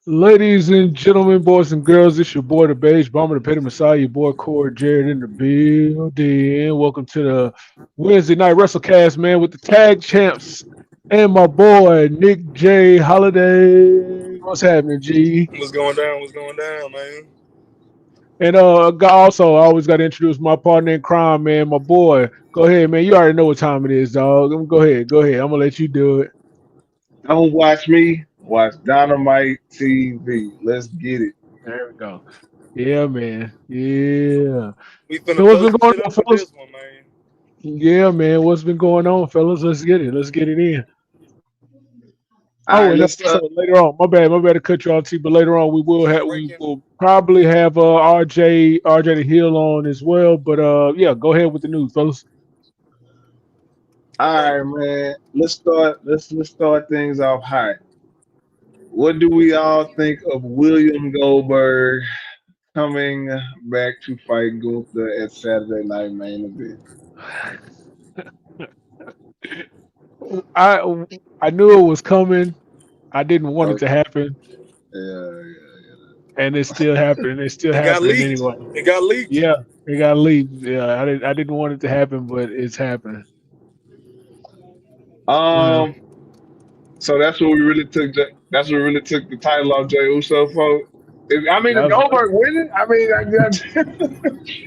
Ladies and gentlemen, boys and girls, it's your boy, the Beige Bomber, the Petty Messiah, your boy, Corey Jared in the building. Welcome to the Wednesday night Wrestlecast, man, with the tag champs and my boy, Nick J. Holiday. What's happening, G? What's going down? What's going down, man? And also, I always got to introduce my partner in crime, man, my boy. Go ahead, man. You already know what time it is, dog. Go ahead. Go ahead. I'm going to let you do it. Don't watch me, watch Dynamite TV. Let's get it. There we go. Yeah, man. Yeah. We So finna what's blow been some going shit on, up with fellas? this one, man. Yeah, man. What's been going on, fellas? Let's get it. Let's get it in. All Oh, right, and let's also later on, my bad. My bad to cut you off, T. But later on, we Breaking. will probably have RJ the Hill on as well. But yeah, go ahead with the news, fellas. Okay. all right, man. Let's start things off high. What do we all think of William Goldberg coming back to fight Gunther at Saturday Night Main Event? I I knew it was coming. I didn't want it Oh, to happen, yeah. and it's still happening. It's still It got happening leaked. anyway. It got leaked. Yeah, it got leaked. Yeah, I didn't want it to happen, but it's happening. Yeah. Um, so that's what we really took. That's what really took the title off Jay Uso for. If That was, Goldberg winning,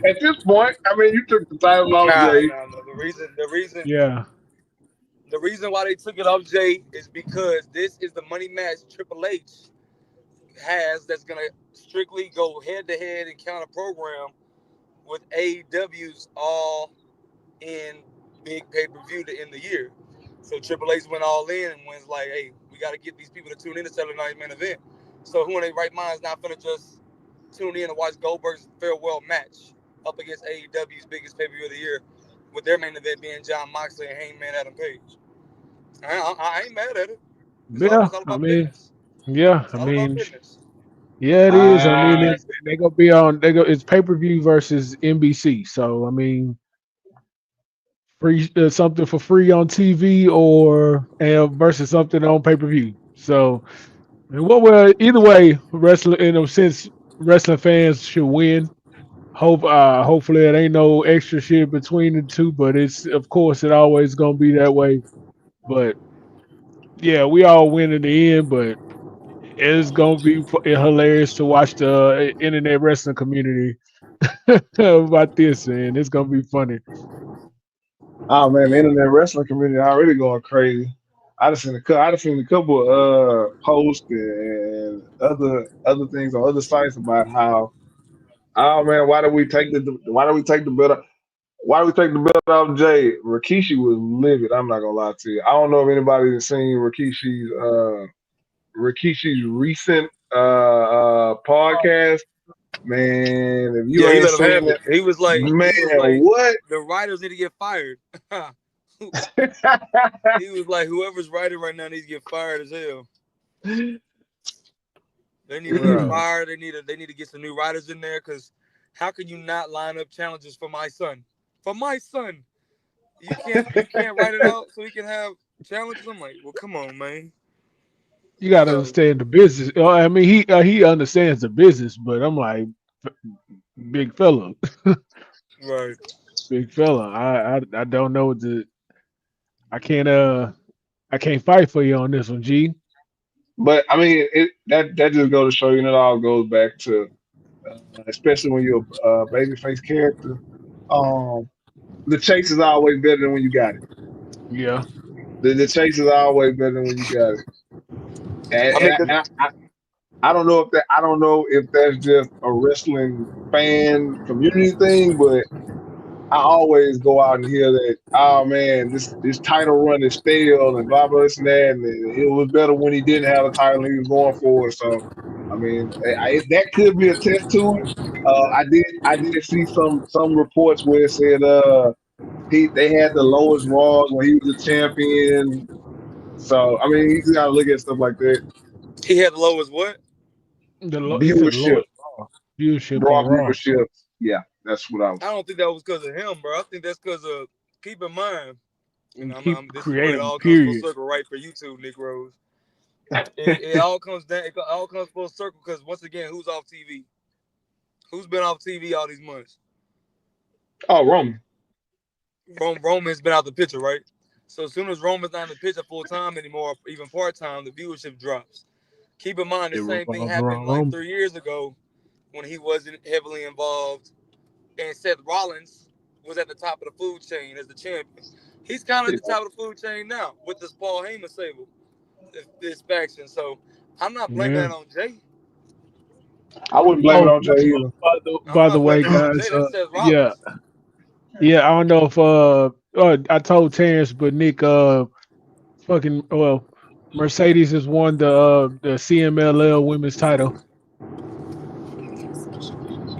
at this point, you took the title off Nah, Jay. nah, no. yeah. The reason why they took it off Jay is because this is the money match Triple H has that's gonna strictly go head to head and counter program with AEW's all in big pay per view to end the year. So Triple H went all in and was like, "Hey, we got to get these people to tune in to Saturday Night Main Event." So who in their right mind is not gonna just tune in and watch Goldberg's farewell match up against AEW's biggest pay per view of the year, with their main event being John Moxley and Hangman Adam Page. I ain't mad at it. Yeah, It's all I about mean, business. yeah, It's I all about mean, business. yeah, it is. I mean, I they gonna be on. They go. It's pay per view versus NBC. So I mean, free something for free on TV or versus something on pay per view. So I mean, what well, either way, wrestling. Since wrestling fans should win. Hopefully it ain't no extra shit between the two. But it's of course it always gonna be that way. But yeah, we all win in the end. But it's gonna be hilarious to watch the internet wrestling community about this, and it's gonna be funny. oh man, the internet wrestling community already going crazy. I just seen a couple posts and other things on other sites about how oh man, why do we take the belt why do we take the belt off Jay? Rikishi was livid. I'm not gonna lie to you. I don't know if anybody has seen Rikishi's recent podcast. Man, if you Yeah, he ain't let him seen have it. it, He man, was like, what? the writers need to get fired. He was like, whoever's writing right now needs to get fired as hell. They need to get Bro. fired. They need to get some new writers in there because how can you not line up challenges for my son? For my son, you can't write it out so he can have challenges. I'm like, well, come on, man. You gotta So understand the business. I mean, he understands the business, but I'm like, big fella, right, big fella. I don't know what to. I can't I can't fight for you on this one, G. But that just goes to show you, and it all goes back to, especially when you're a babyface character. Um, the chase is always better than when you got it. Yeah, The chase is always better than when you got it. And, I mean, I don't know if that's just a wrestling fan community thing, but I always go out and hear that, oh man, this title run is stale and blah blah this and that, and it was better when he didn't have a title and he was going for it. So, that could be a test to it. I did see some reports where it said they had the lowest Raws when he was a champion. So you just gotta look at stuff like that. he had the lowest what? he said the Viewership, lowest viewership Raw on Raw. viewership. Yeah, that's what I I was. don't think that was because of him, bro. I think that's because of keep in mind, and And keep this is where it creating all comes full period. circle, right? For you two, Nick Rose. It all comes down. It all comes full circle because once again, who's off TV? Who's been off TV all these months? Oh, Roman. Roman's been out the picture, right? So as soon as Roman's not in the picture full time anymore, even part time, the viewership drops. Keep in mind the It same thing revolves happened around like Rome. 3 years ago when he wasn't heavily involved, and Seth Rollins was at the top of the food chain as the champion. He's kind of at the top of the food chain now with this Paul Heyman stable, this faction. So I'm not blaming Yeah. that on Jay. I wouldn't blame it Oh, on Jay either. I'm by the not way, blaming that on Jay. guys. That's Seth Yeah, Rollins. yeah. I don't know if I told Terrence, but Nick fucking Mercedes has won the CMLL women's title.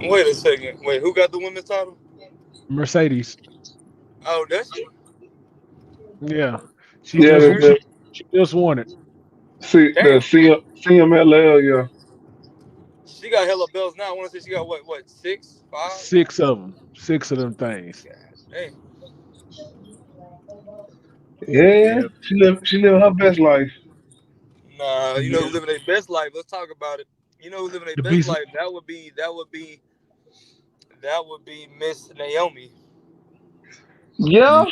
Wait a second. Wait, who got the women's title? Mercedes. Oh, that's she. Yeah, she Yeah, just Okay. she, she just won it. the Damn. CMLL, yeah. She got hella bells now. I want to say she got what, six, five? Six of them. Six of them things. Hey, Yeah, Yeah. she lived her best life. nah. You know Yeah. who living their best life? Let's talk about it. You know who living their The best piece. life? That would be Miss Naomi. Yeah,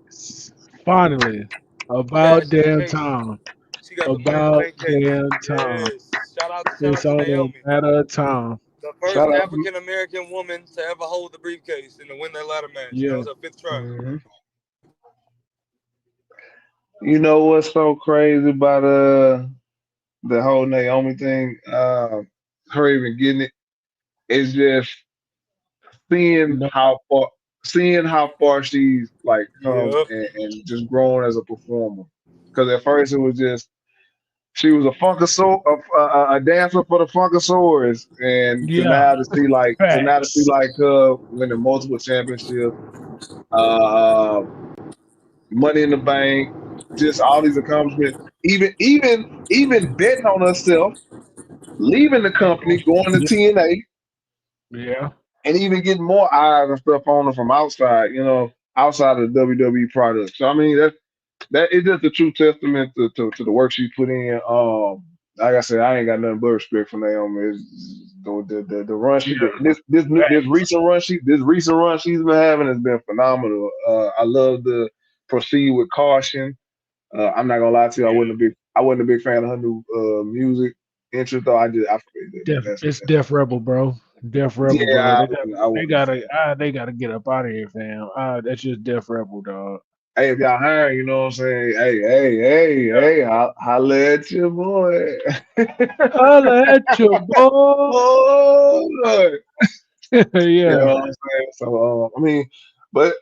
Yes. Finally, about Cash and damn cake. time. She got the first About pancake. damn time. Yes. Shout It's out to only Naomi. a matter of time. The shout first out. African American woman to ever hold the briefcase and to win that ladder match. And that Yeah. was her fifth try. Mhm. You know what's so crazy about the whole Naomi thing? Her even getting it. It's just seeing No. how far she's like come Yep. and just grown as a performer. Because at first it was just she was a funkasaur, a dancer for the funkasaurus, and Yeah. to now to see Facts. like winning multiple championships, uh, Money in the Bank, just all these accomplishments. Even betting on herself, leaving the company, going to Yeah. TNA, Yeah. and even getting more eyes and stuff on her from outside. Outside of the WWE product. So I mean that is just a true testament to the work she put in. Like I said, I ain't got nothing but respect for Naomi. The run Yeah. Facts. this recent run she's been having has been phenomenal. I love the proceed with caution. I'm not gonna lie to you, Yeah. I wasn't a big fan of her new music interest though. I It's Def Rebel, bro. Def Rebel, bro. yeah, I They wasn't a gotta fan. they gotta get up out of here, fam. That's just Def Rebel, dog. Hey, if y'all hiring, you know what I'm saying? Hey, holla at your boy. Holla at your boy. Oh, Lord. You Yeah. know what I'm saying? So, I mean, but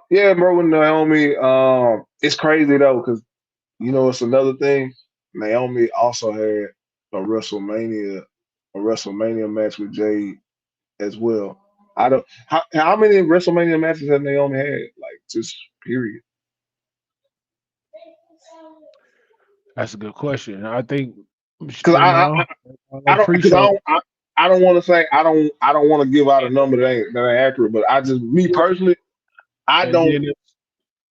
yeah, bro, with Naomi, it's crazy though, because it's another thing. Naomi also had a WrestleMania, a WrestleMania match with Jade as well. I don't how many WrestleMania matches has Naomi had? Like just period. That's a good question. I think Because no, I don't because pre-show. I don't want to say I don't want to give out a number that ain't accurate, but I just me personally I And don't. then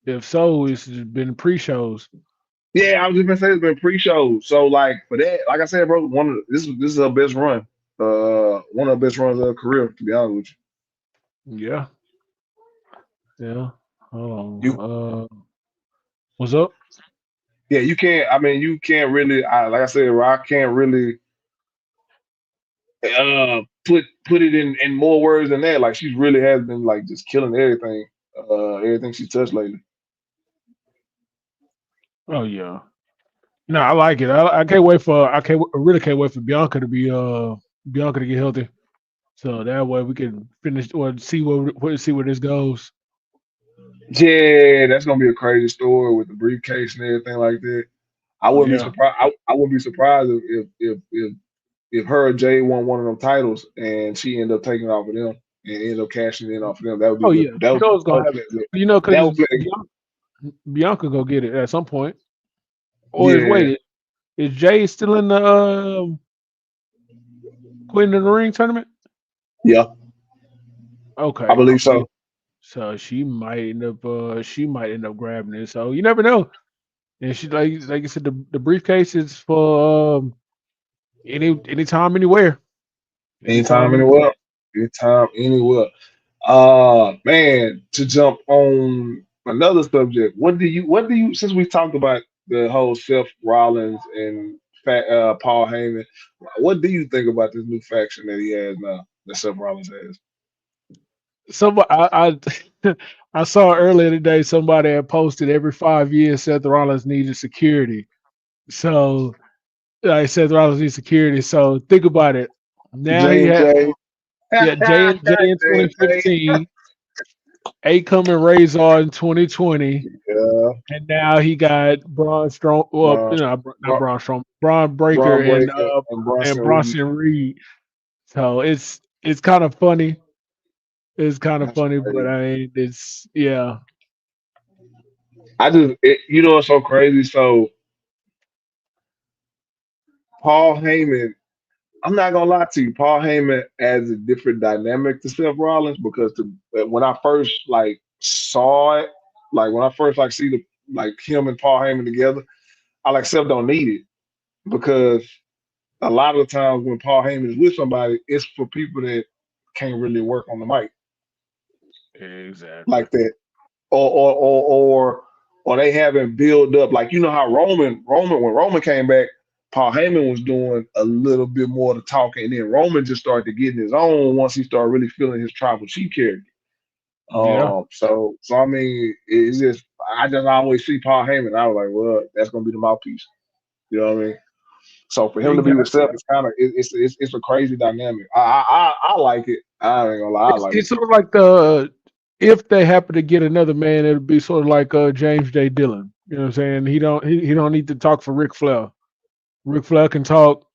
if so, it's been pre-shows. Yeah, I was just gonna say it's been pre-show. So like for that, like I said, bro, this is her best run. One of the best runs of her career, to be honest with Yeah. Yeah. you. Hold on. What's up? Yeah, you can't. I mean, you can't really. Like I said, bro, I can't really put it in more words than that. Like she really has been like just killing everything she touched lately. Oh yeah. No, I like it. I can't wait for I really can't wait for Bianca to get healthy. So that way we can finish or see where this goes. Yeah, that's gonna be a crazy story with the briefcase and everything like that. I wouldn't be Yeah. surprised. I wouldn't be surprised if her or Jay won one of them titles and she ended up taking off of them and ended up cashing in off of them. That would be Oh good. yeah. You know it's That gonna would happen. play good. You know, because That it's would play. Bianca go get it at some point. Or is Yeah, wait, is Jay still in the Queen of the Ring tournament? yeah, I Okay. believe Yeah. so. So she might end up grabbing it. So you never know. And she like you said, the briefcase is for anytime, anywhere, Anytime, anytime, anywhere. anywhere. Anytime, anywhere. Man, to jump on another subject, what do you since we talked about the whole Seth Rollins and Paul Heyman, what do you think about this new faction that he has now, that Seth Rollins has? Somebody I saw earlier today somebody had posted every 5 years Seth Rollins needed security. So Seth Rollins needs security. So think about it. Now he J and had J. yeah J and J in J and J. 2015, A coming Razor in 2020, Yeah, and now he got Braun Strong. Well, Braun, not Braun Strong, Braun Breaker Braun Breaker and and Bronson Reed. Bronson Reed. So it's kind of funny. It's kind of That's funny, but crazy. I mean, it's yeah, You know, what's so crazy. So Paul Heyman, I'm not gonna lie to you, Paul Heyman adds a different dynamic to Seth Rollins because when I first like saw it, like when I first like see the like him and Paul Heyman together, I like Seth don't need it because a lot of the times when Paul Heyman is with somebody, it's for people that can't really work on the mic exactly. like that. Or they haven't built up like you know how Roman when Roman came back, Paul Heyman was doing a little bit more of the talking, and then Roman just started to get in his own once he started really feeling his tribal chief character. Yeah, So I mean, it's just I just always see Paul Heyman. I was like, well, that's gonna be the mouthpiece. You know what I mean? So for him to be with exactly. Seth, it's kind of it's a crazy dynamic. I like it. I ain't gonna lie, I like It's it. sort of like the if they happen to get another man, it'll be sort of like James J. Dillon. You know what I'm saying? He don't need to talk for Ric Flair. Ric Flair can talk,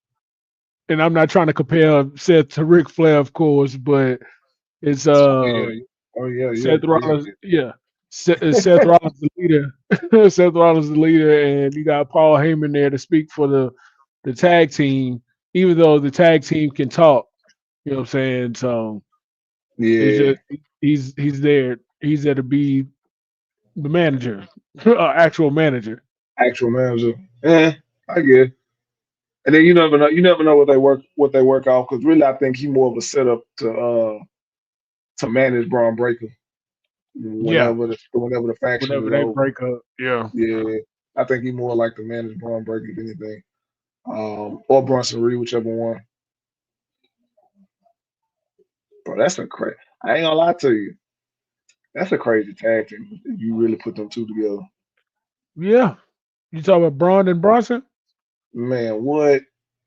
and I'm not trying to compare Seth to Ric Flair, of course, but it's Oh yeah, oh yeah, Seth yeah. Rollins, yeah. Seth Rollins the leader. Seth Rollins the leader, and you got Paul Heyman there to speak for the tag team, even though the tag team can talk. You know what I'm saying? So it's Yeah, just he's there. He's there to be the manager, actual manager. actual manager. Yeah, I get it. And then you never know what they work off because really I think he more of a setup to manage Braun Breaker Yeah, whenever the faction whenever is they over. break up. Yeah, Yeah, I think he more like to manage Braun Breaker than anything. Or Bronson Reed, whichever one. But that's a crazy. I ain't gonna lie to you. That's a crazy tag team if you really put them two together. yeah. You talk about Braun and Bronson? Man, what?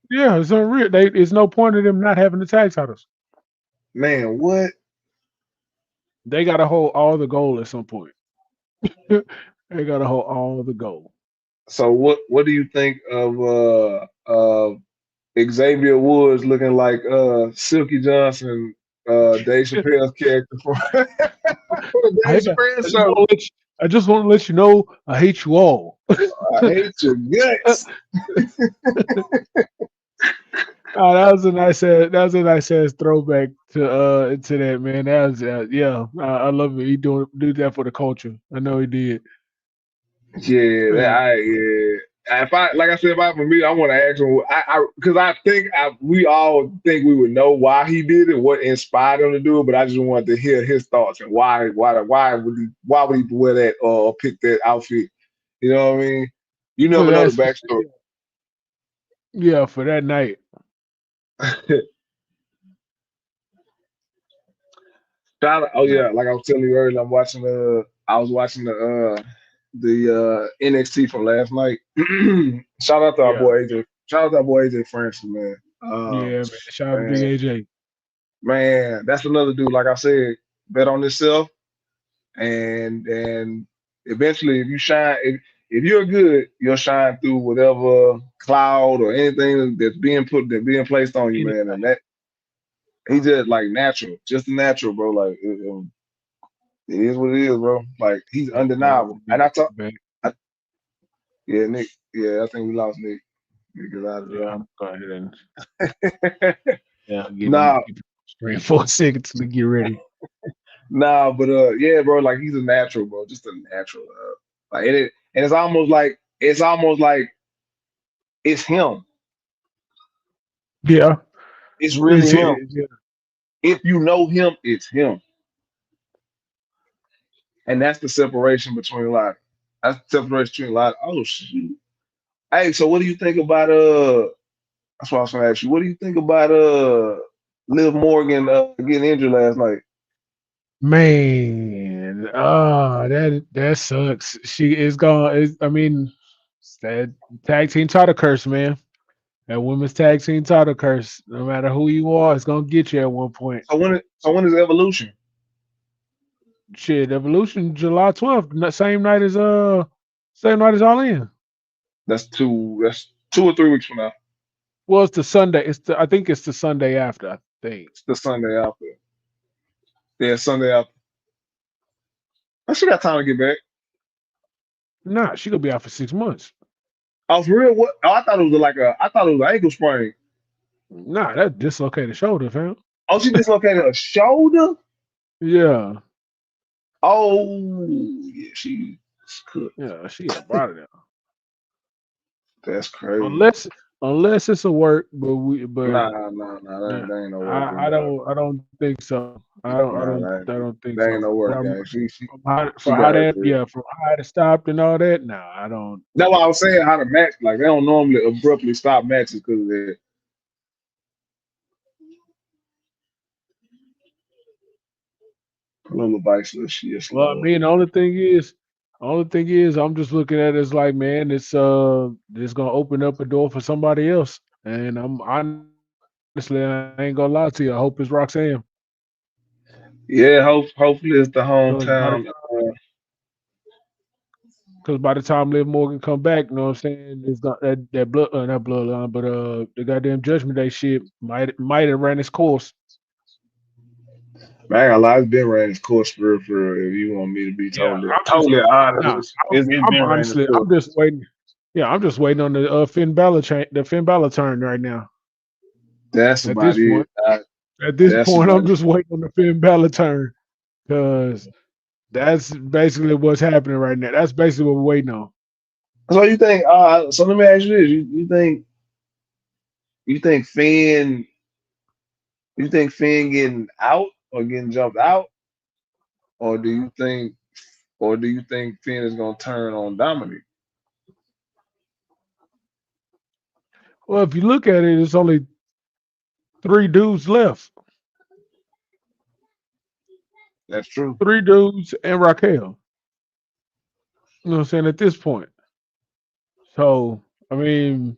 Yeah, it's unreal. There's no point in them not having the tag titles. Man, what? They got to hold all the gold at some point. They got to hold all the gold. So what do you think of Xavier Woods looking like Silky Johnson, Dave Chappelle's character from the I, Dave hate- Chappelle I just show? want to let you. I just want to let you know I hate you all. I hate your guts. That was a nice ass throwback to that, man. That was yeah. I love it. He do that for the culture. I know he did. Yeah, Yeah. yeah. If I like I said, if I for me, I want to ask him. Because I think we all think we would know why he did it, what inspired him to do it. But I just wanted to hear his thoughts and why would he wear that or pick that outfit? You know what I mean? You For never know that the specific, backstory. yeah, for that night. Oh Yeah, yeah, like I was telling you earlier, I was watching the NXT from last night. Shout out to our yeah, boy AJ. Shout out to our boy AJ Francis, man. yeah, man. Shout out to Big Man, AJ. man, that's another dude. Like I said, bet on yourself, and eventually, if you shine, if you're good, you'll shine through whatever cloud or anything that's being placed on you, man. And that he just like natural, just natural, bro. Like it is what it is, bro. Like he's Yeah, man. undeniable. And Back. I yeah, Nick. Yeah, I think we lost Nick. Nick is out Yeah, of I'm going ahead and there. yeah, give him nah, 3 4 seconds to get ready. nah, but yeah, bro. Like he's a natural, bro. Just a natural. Like and it's almost like it's almost like it's him. Yeah, It's really him. yeah. If you know him, it's him. And that's the separation between a lot. That's the separation between a lot. Oh shoot. Hey, so what do you think about that's what I was gonna ask you. What do you think about Liv Morgan getting injured last night? Man, that sucks. She is gone. I mean, it's that tag team title curse, man. That women's tag team title curse. No matter who you are, it's gonna get you at one point. So when is Evolution? Shit, Evolution July 12th, same night as All In. That's 2 or 3 weeks from now. Well, it's the Sunday. I think it's the Sunday after. I think. It's the Sunday after. Yeah, Sunday after. I still got time to get back. Nah, she gonna be out for 6 months. I was real. What? Oh, I thought it was an ankle sprain. Nah, that dislocated shoulder, fam. Oh, she dislocated her shoulder. Yeah, Oh, yeah, she's cooked. yeah, she had brought it out. That's crazy. Unless unless it's a work, but Nah. nah, That ain't no work. I don't think so. Nah, I don't think that ain't so. no work, gang. She From got how her that career. yeah from how it stopped and all that. Nah, I don't. That's why I was saying how to match. Like they don't normally abruptly stop matches because of that. A little vice list. Yes, Well, I Lord. mean, only thing is, I'm just looking at it as like, man, it's gonna open up a door for somebody else. And I'm honestly, I ain't gonna lie to you. I hope it's Roxanne. Yeah, hopefully it's the Cause by the hometown. cause by the time Liv Morgan come back, you know what I'm saying? It's got that blood, not bloodline, but the goddamn Judgment Day shit might have ran its course. Man, I ain't gonna lie, it's been ran its course for if you want me to be Yeah, I'm just totally honest, nah. it's I'm been ran its honestly, course. I'm just waiting. Yeah, I'm just waiting on the the Finn Balor turn right now. That's At about this it. point, at this That's point, about I'm it. just waiting on the Finn Balor turn because that's basically what's happening right now. That's basically what we're waiting on. So you think? So let me ask you this: you think Finn getting out or getting jumped out, or do you think Finn is gonna turn on Dominic? Well, if you look at it, it's only three dudes left. That's true. Three dudes and Raquel. You know what I'm saying? At this point. So, I mean,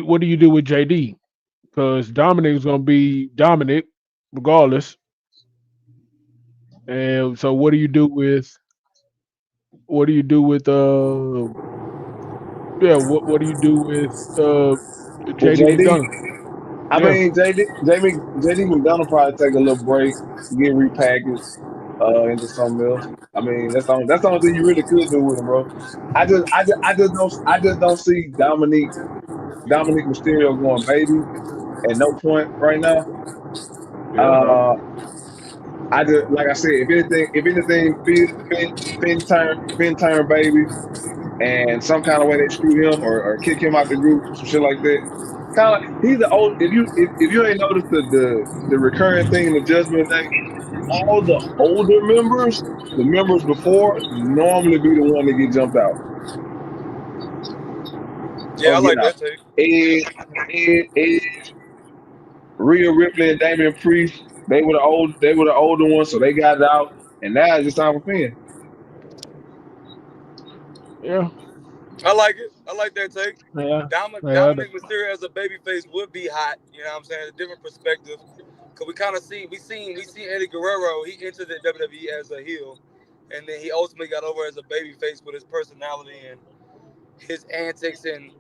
what do you do with JD? Because Dominic is gonna be Dominic regardless. And so what do you do with yeah, what do you do with With JD JD, McDonough? I Yeah. mean JD McDonough probably take a little break, get repackaged into something else. I mean that's the only thing you really could do with him, bro. I just don't see Dominic Mysterio going baby at no point right now. Yeah, no. Uh, I just like I said, if anything, Finn turn baby, and some kind of way they screw him or kick him out the group, some shit like that. Kind of, he's the old. If you ain't noticed the recurring thing in the Judgment Day, all the older members, the members before, normally be the one that get jumped out Yeah, or I get like out. that take. Edge, Rhea Ripley, and Damian Priest, they were the older ones, so they got it out, and now it's just time for Finn. Yeah. I like it. I like that take. Yeah. Yeah. Dominic Mysterio as a babyface would be hot. You know what I'm saying? A different perspective. Cause we kind of see Eddie Guerrero. He entered the WWE as a heel, and then he ultimately got over as a babyface with his personality and his antics and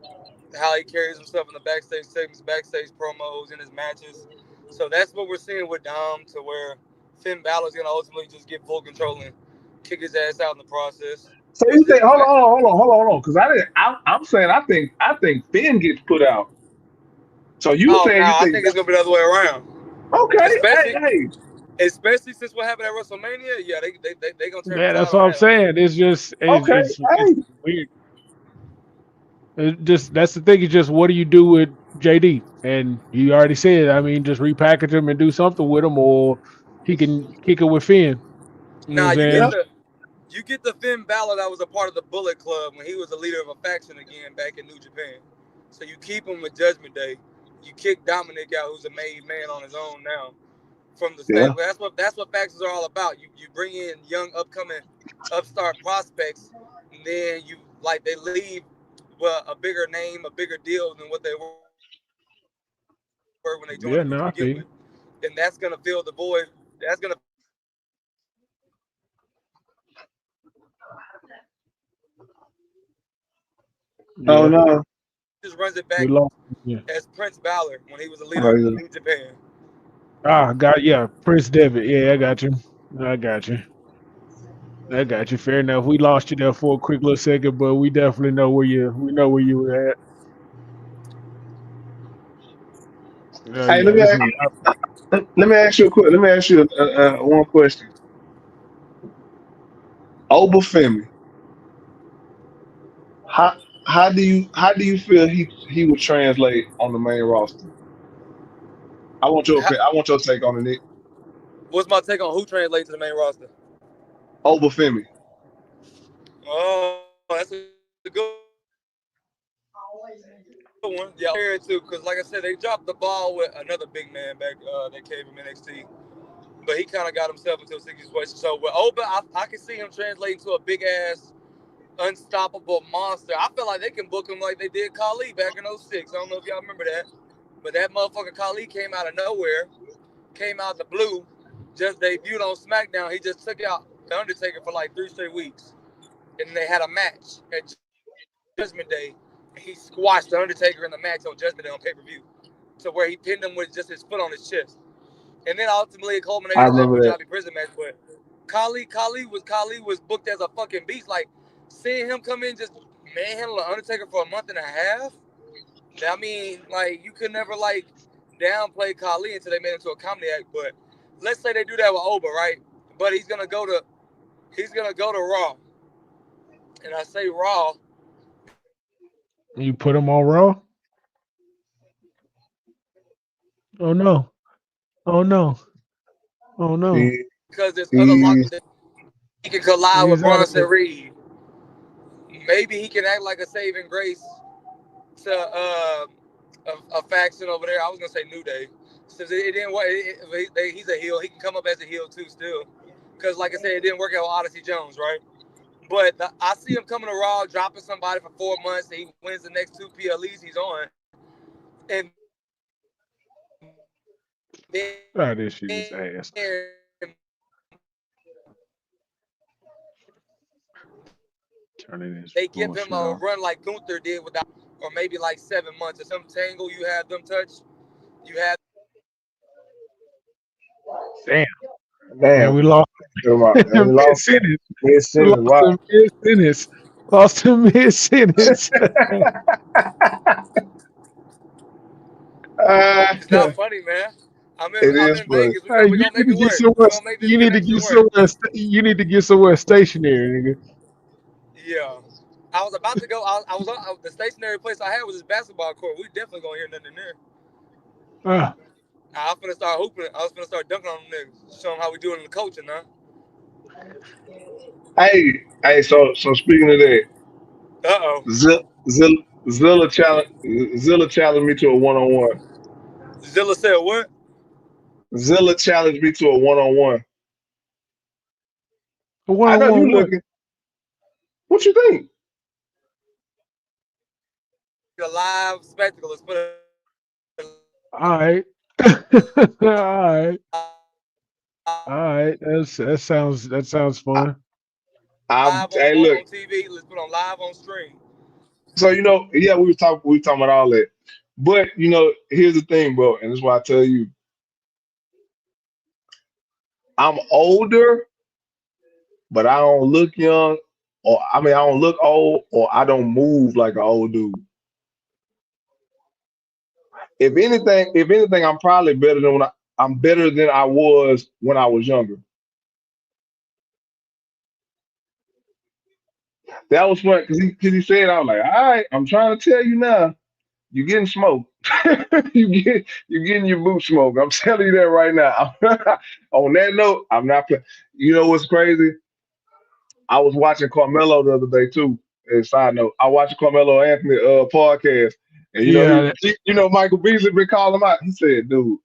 how he carries himself in the backstage segments, backstage promos, in his matches. So that's what we're seeing with Dom, to where Finn Balor's gonna ultimately just get full control and kick his ass out in the process. So It's you think? just Hold on, because I didn't. I'm saying I think Finn gets put out. So you oh no, saying you I think think it's gonna be the other way around. okay? Hey, Especially hey. Especially since what happened at WrestleMania, yeah, they gonna turn the Yeah, that's tide what on I'm that. I'm saying. It's just Okay, it's hey, weird. It just that's the thing. Is just what do you do with JD? And you already said. I mean, just repackage him and do something with him, or he can kick it with Finn. You know what nah, I'm yeah, saying? you get the Finn Balor that was a part of the Bullet Club when he was a leader of a faction again back in New Japan. So you keep him with Judgment Day. You kick Dominic out, who's a made man on his own now from the yeah. stable. That's what factions are all about. You bring in young upcoming upstart prospects, and then you like they leave well a bigger name, a bigger deal than what they were when they joined the group to begin with. And that's Yeah, gonna no, I fill the feel you. void. That's gonna fill the void that they left with Judgment Day. And then you bring in Oh Yeah, no, just runs it we back lost. Yeah. as Prince Balor when he was a leader oh, of yeah. New Japan. Got yeah, Prince Devitt. Yeah, I got you. I got you. I got you. Fair enough. We lost you there for a quick little second, but we definitely know where you were at. Hey, Yeah, this is let me ask you a quick. Let me ask you one question. Obafemi, how how do you feel he would translate on the main roster? I want your take on it, Nick. What's my take on who translates to the main roster? Obafemi. Oh, that's a good one. Yeah, compared to because, like I said, they dropped the ball with another big man back that came from NXT, but he kind of got himself into a sticky situation. So with Oba, I can see him translating to a big ass, unstoppable monster. I feel like they can book him like they did Khali back in '06. I don't know if y'all remember that, but that motherfucker Khali came out of nowhere, came out the blue, just debuted on SmackDown. He just took out the Undertaker for like 3 straight weeks, and then they had a match at Judgment Day. And he squashed the Undertaker in the match on Judgment Day on pay-per-view, to where he pinned him with just his foot on his chest. And then ultimately it culminated into I that remember Punjabi that. prison match. But Khali was booked as a fucking beast. Like seeing him come in just manhandle the Undertaker for a month and a half. I mean, like you could never like downplay Khali until they made him into a comedy act. But let's say they do that with Oba, right? But he's gonna go to Raw, and I say Raw because you put him on Raw. Oh no! Oh no! Oh no! there's other locker room He, talent. Maybe he can collide with He's out of Bronson it. Reed. Maybe he can act like a saving grace to a faction over there. I was gonna say New Day, since it didn't work. He's a heel. He can come up as a heel too, still, because like I said, it didn't work out with Odyssey Jones, right? But I see him coming to Raw, dropping somebody for 4 months, and he wins the next two PLEs he's on, and then Ah, this shit is maybe ass. Turning they this give him a bullshit run off. like Gunther did without, or maybe like 7 months or some tangle. You have them touch. You have them touch. Damn. And damn. we lost And we mid lost sentence. mid We sentence. lost Wow. him mid sentence. Lost him mid sentence. Uh, It's not funny, man. I'm in it I'm is in funny. Vegas. We're Hey, gonna, we you gonna need make to it get work. somewhere. We're gonna make this You need to connection get work. somewhere. You need to get somewhere stationary, nigga. Yeah. I was about to go. The stationary place I had was this basketball court. We definitely gonna hear nothing in there. Ah, I was gonna start hooping. I was gonna start dunking on them niggas. Show them how we doing in the coaching, huh? Hey. So speaking of that, Uh oh. Zilla, Zilla challenged me to a one on one. Zilla said what? Zilla challenged me to a one on one. one I on know you one what? looking. What you think? A live spectacle. Let's put it live on All right. All right. All right. That sounds fun. Hey, on look. TV. Let's put on live on stream. So yeah, we were talking about all that. But here's the thing, bro, and this is why I tell you, I'm older, but I don't look young, or I mean, I don't look old, or I don't move like an old dude. If anything, I'm probably better than when I'm better than I was when I was younger. That was fun because he said, I was like, all right, I'm trying to tell you now, you're getting smoked. You're getting your boot smoked. I'm telling you that right now. On that note, I'm not playing. You know what's crazy? I was watching Carmelo the other day too. And side note, I watched Carmelo Anthony podcast, and Yeah, Michael Beasley been calling him out. He said, "Dude,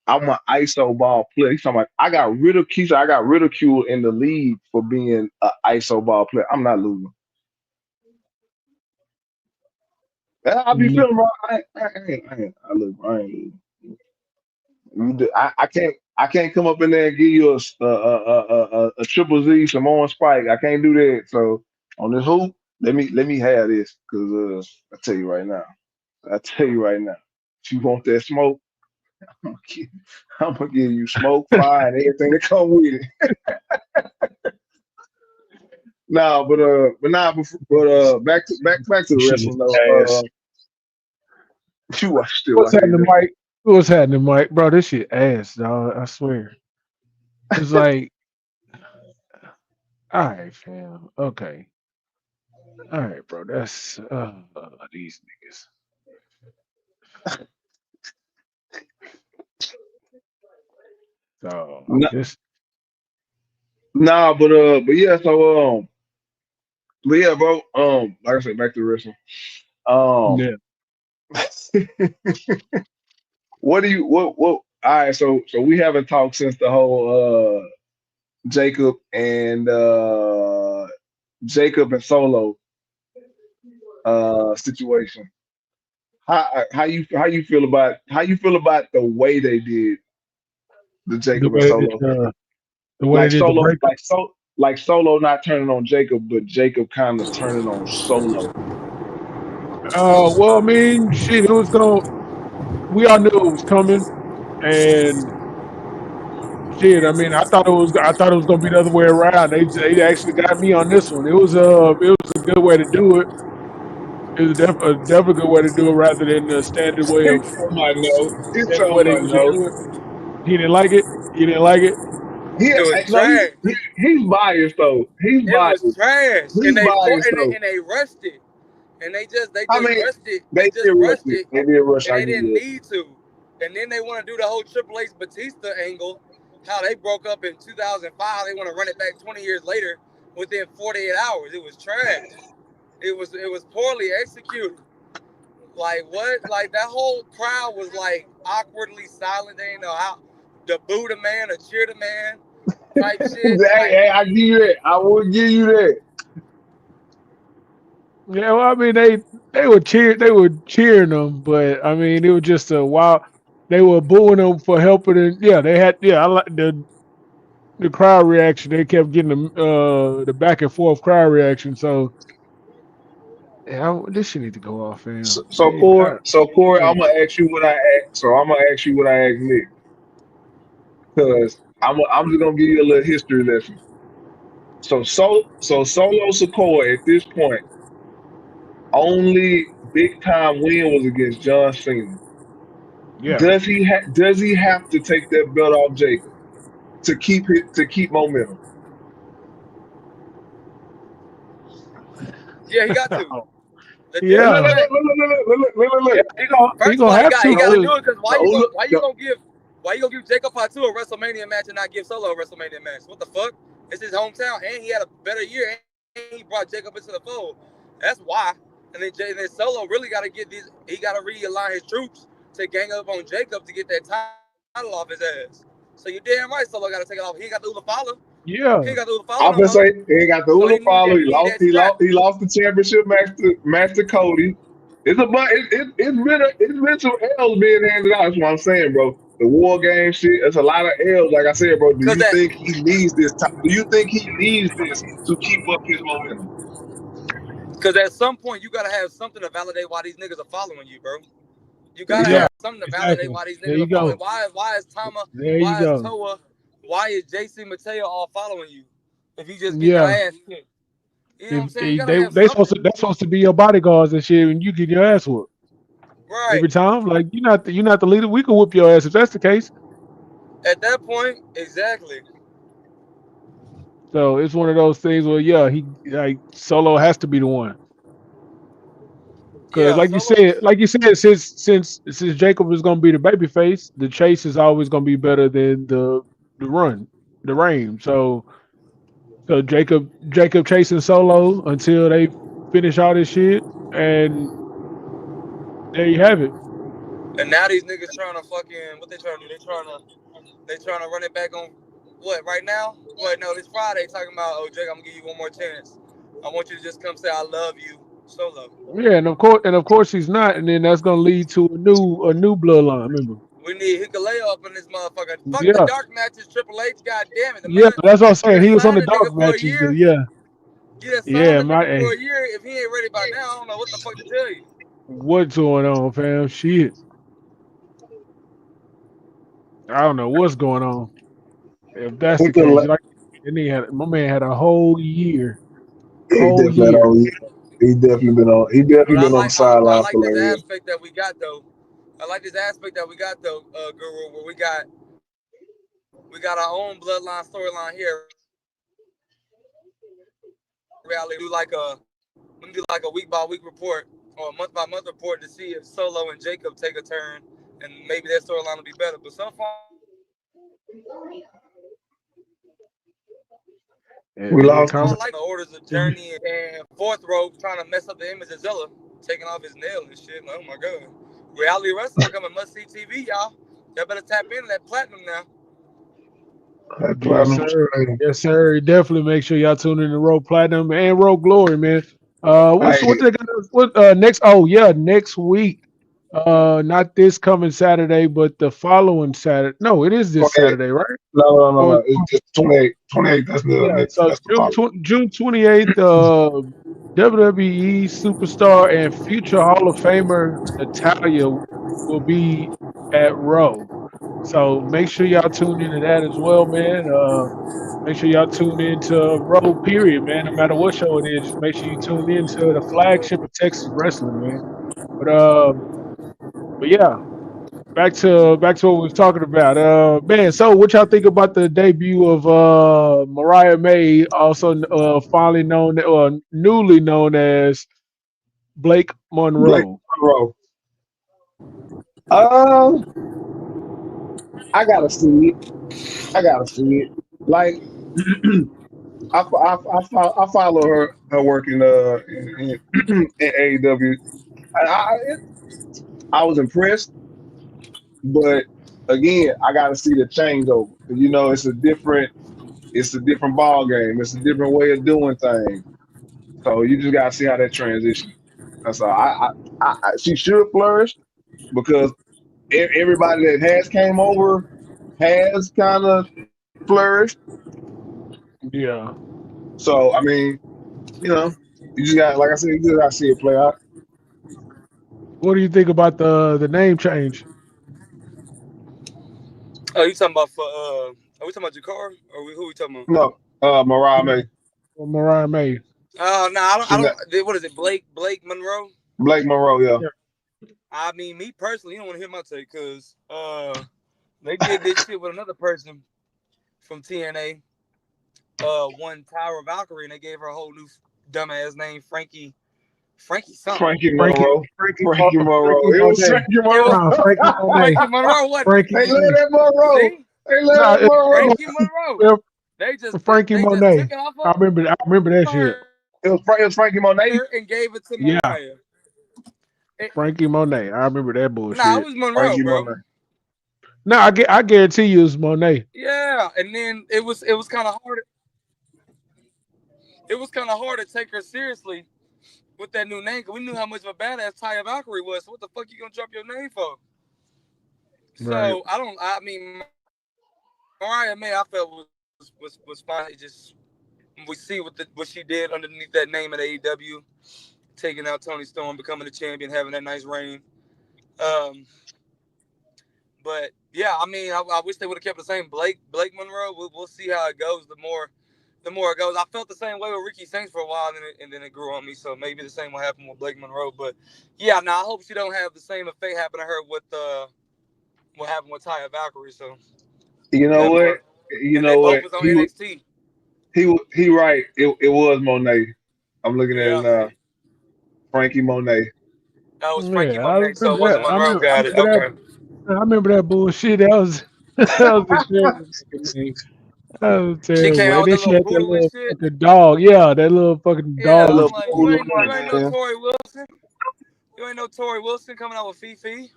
I'm an ISO ball player." He's talking about I got ridiculed in the league for being an ISO ball player. I'm not losing. I be yeah, feeling wrong. I ain't losing. I can't come up in there and give you a triple Z Samoan spike. I can't do that. So on this hoop, let me have this because I tell you right now. I tell you right now. If you want that smoke, I'm gonna give, I'm gonna give you smoke, fire, and everything that come with it. Nah, but back to the shit is wrestling though. ass. You are still What's watching happening, that. Mike? What's happening, Mike? Bro, this shit ass, dog. I swear. It's like, all right, fam. Okay. All right, bro. That's these niggas. So Nah, this, but yeah. But yeah, bro. Like I said, back to the wrestling. Um, yeah, what do you what? All right, so we haven't talked since the whole Jacob and Solo situation. How you feel about the way they did the the Jacob and way Solo thing? the way they Like did the Solo, breakup. like Solo not turning on Jacob, but Jacob kind of turning on Solo. Well, I mean, shit, it was going. We all knew it was coming, and shit. I mean, I thought it was gonna be the other way around. They actually got me on this one. It was a good way to do it. It was a definitely good way to do it rather than the He's talking about no. He's standard talking way they about usually no. do it. He didn't like it. He didn't like it. He It was no. trash. He's biased though. He's It biased. was trash, and He's they biased though. and they rushed it, and they I just mean, rushed it. they They did just rush rushed it. it, They did rush. and I they give didn't you need to. And then they want to do the whole Triple H Batista angle. How they broke up in 2005. They want to run it back 20 years later within 48 hours. It was trash. It was poorly executed. Like what? Like that whole crowd was like awkwardly silent. They didn't know how to boo the man or cheer the man type shit. that. Hey, Like hey, I give you that. I will give you that. Yeah, well, I mean, they were cheering them, but I mean, it was just a while. They were booing them for helping, and yeah, they had yeah. I like the crowd reaction. They kept getting the back and forth crowd reaction. So yeah, this shit need to go off, fam. So, so Corey, so Corey, I'm gonna ask you what I asked. So I'm gonna ask you what I asked Nick, because I'm just gonna give you a little history lesson. So Solo Sokoa at this point, only big time win was against John Cena. Yeah, Does he have to take that belt off Jacob to keep momentum? yeah, he got to. At the Look, end look, of yeah, the day, yeah. look. He first of gonna all, have he got to to. do it because The only, why you gonna give Jacob Fatu a WrestleMania match and not give Solo a WrestleMania match? What the fuck? It's his hometown, and he had a better year, and he brought Jacob into the fold. That's why. And then Solo really got to get these. He got to realign his troops to gang up on Jacob to get that title off his ass. So you damn right, Solo got to take it off. He ain't got the Ula Follow. He ain't Yeah, got the Ula Follow no I'm more. gonna say he ain't got the So Ula follow. he He need lost. that He strap. lost. He lost the championship match to Master Cody. It's been some L's being handed out. That's what I'm saying, bro. The war game shit. It's a lot of L's. Like I said, bro. Do Cause you that think he needs this? Do you think he needs this to keep up his momentum? Because at some point you gotta have something to validate why these niggas are following you, bro. You There you gotta go. yeah, have something to validate exactly. why these There niggas you are following. go. Why is Tama? There you Why is go. Toa? Why is JC Mateo all following you? If you just getting your Yeah, ass kicked, you know what I'm saying? You if gotta have they something. supposed to bodyguards and shit, and you get your ass whooped. Right. every time. Like you're not the leader. We can whoop your ass if that's the case. At that point, exactly. So it's one of those things where yeah, he like Solo has to be the one. Because Yeah, Solo was. like you said, since Jacob is gonna be the baby face, the chase is always gonna be better than the run, the reign. So Jacob chasing Solo until they finish all this shit, and there you have it. And now these niggas trying to fucking what they trying to do? They trying to run it back on what right now? What no, this Friday talking about oh Jake, I'm gonna give you one more chance. I want you to just come say I love you Solo. Yeah, and of course he's not, and then that's gonna lead to a new bloodline. Remember? We need Hikaleo up in this motherfucker. Fuck the Yeah, dark matches, Triple H. God damn it, the yeah, man. that's what I'm You saying. done He was on signed the the dark nigga for a matches. year. Yeah, You done signed yeah, the nigga hey, for a year. If he ain't ready by now, I don't know what the fuck to tell you. what's going on, fam? Shit, I don't know what's going on. If that's He the could. case, like, and he had my man had a He whole definitely year. on. He definitely been on. He But definitely been on the I sideline like for this like real. aspect that we got though. I like this aspect that we got though, Guru, where we got our own bloodline storyline here. Reality do like a week by week report or a month by month report to see if Solo and Jacob take a turn and maybe their storyline will be better. But so far, We Any lost. I comment? like the orders of Journey and Fourth Rope trying to mess up the image of Zilla, taking off his nail and shit. Like, oh my god, reality wrestling becoming must see TV, y'all. Y'all better tap into that platinum now. That Yes, platinum sir. train. Yes, sir. Definitely make sure y'all tune in to Road Platinum and Road Glory, man. Hey, What they got? What next? Oh yeah, next week. Not this coming Saturday, but the following Saturday. No, it is this 28. Saturday, right? No. Or It's just 28. 28. That's the yeah. next. So That's the following. June 28th. WWE superstar and future Hall of Famer Natalia will be at Row. So make sure y'all tune into that as well, man. Make sure y'all tune into Road Period, man. No matter what show it is, just make sure you tune into the flagship of Texas wrestling, man. But but yeah, back to what we was talking about. Man, so what y'all think about the debut of Mariah May, also finally known or newly known as Blake Blake Monroe? Monroe. Uh, I gotta see it. I gotta see it. Like I follow her work in AEW. I was impressed, but again, I got to see the changeover. You know, it's a different ball game. It's a different way of doing things. So you just got to see how that transition. That's all. She should flourish because everybody that has came over has kind of flourished. Yeah. So I mean, you know, you just got like I said, you just got to see it play out. What do you think about the name change? Oh, you talking about for are we talking about Jakar or who we talking about? No, Mariah May. For Mariah May. Oh no, I She's not don't. What is it? Blake Monroe. Blake Monroe. Yeah. Yeah. I mean, me personally, you don't want to hear my take because they did this shit with another person from TNA. One Tower Valkyrie, and they gave her a whole new dumbass name, Frankie something. Frankie Frankie Monroe. Frankie Monroe. Frankie It was Monet. Frankie It Monroe. was No, Frankie Monet. Frankie Monroe, wasn't it? Frankie They love Monet. that Monroe. See, They love No, that Monroe. Frankie Monroe. well, They just Frankie they just Monet. took it off I remember that of shit. It was Frankie Monet. her and gave it to Yeah, Mariah. It, Frankie Monet. I remember that nah, it bullshit. was Monroe, Frankie bro. Monet. No, I guarantee you it's Monet. Yeah, and then it was kind of hard. It was kind of hard to take her seriously with that new name because we knew how much of a badass Taya Valkyrie was. So what the fuck you gonna drop your name for? Right. So I don't. I mean, Mariah May, I felt was fine. It just we see what she did underneath that name at AEW, taking out Tony Storm, becoming the champion, having that nice reign. Um, but yeah, I mean, I wish they would have kept the same Blake Monroe. We'll see how it goes. The more the more it goes. I felt the same way with Ricky Saints for a while, and then it grew on me. So maybe the same will happen with Blake Monroe. But yeah, now I hope she don't have the same effect happen to her with what happened with Taya Valkyrie. So You know that what? part, You and they know both what? was on NXT. He right. It was Monet. I'm looking at it Yeah, now. Frankie Monet. that was Frankie Yeah, I Monet, so it remember wasn't that. Monroe. I Got it. remember that. Okay. I remember that bullshit. That was that was a terrible fucking name. That was She came terrible. out And with then that she little had that poodle and little shit. fucking dog. Yeah, that little fucking Yeah, That dog. I'm little like, poodle. you ain't no Yeah. Tori Wilson. You ain't no Tori Wilson coming out with Fifi.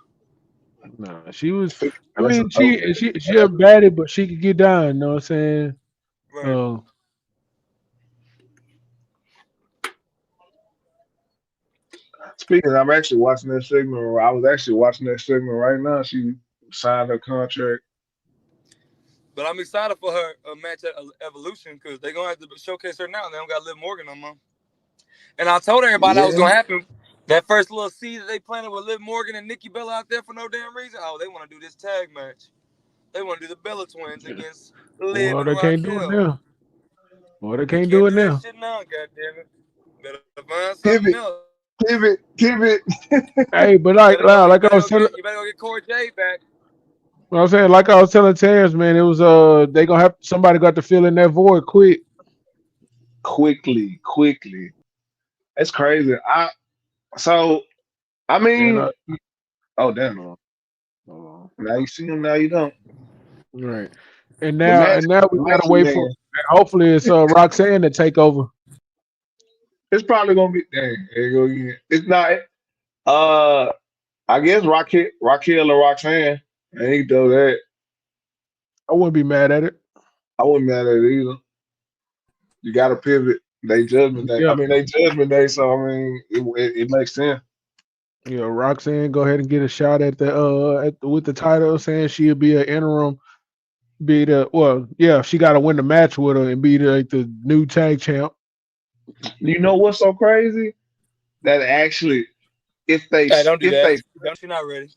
Nah, she was. I That's mean, okay. she a baddie, but she could get down. You know what I'm saying? Right. Uh, Speaking, I'm actually watching that segment. I was actually watching that segment right now. She signed her contract. But I'm excited for her match at Evolution because they're gonna have to showcase her now. They don't got Liv Morgan no more. And I told everybody that was Yeah. gonna happen. That first little seed that they planted with Liv Morgan and Nikki Bella out there for no damn reason. Oh, they want to do this tag match. They want to do the Bella twins yeah. against Liv Well, and they can't do it Raquel. now. Well, they They can't do can't it do that now. shit now. God damn it. Better find something Pivot, else. pivot. Hey, but You better go. You like I better was go telling, get. You better go get Corey J back. what I'm saying, like I was telling Terrence, man, it was they gonna have somebody got to fill in that void quick. Quickly. That's crazy. So I And mean, oh damn. uh, Now you see him. Now you don't. right. The And now we match gotta is wait for. man. And hopefully, it's Roxanne to take over. It's probably gonna be. Dang, there you go again. It's not. Uh, I guess Raquel or Roxanne. I ain't do that. I wouldn't be mad at it. I wouldn't mad at it either. You got to pivot. They judgment day. I Yeah, mean, they judgment day. So I mean, it makes sense. yeah. Roxanne, go ahead and get a shot at with the title, saying she'll be an interim. Be the well, yeah. She got to win the match with her and be the new tag champ. You know what's so crazy? That actually, if they Hey, don't do if that. they Don't. You're not ready.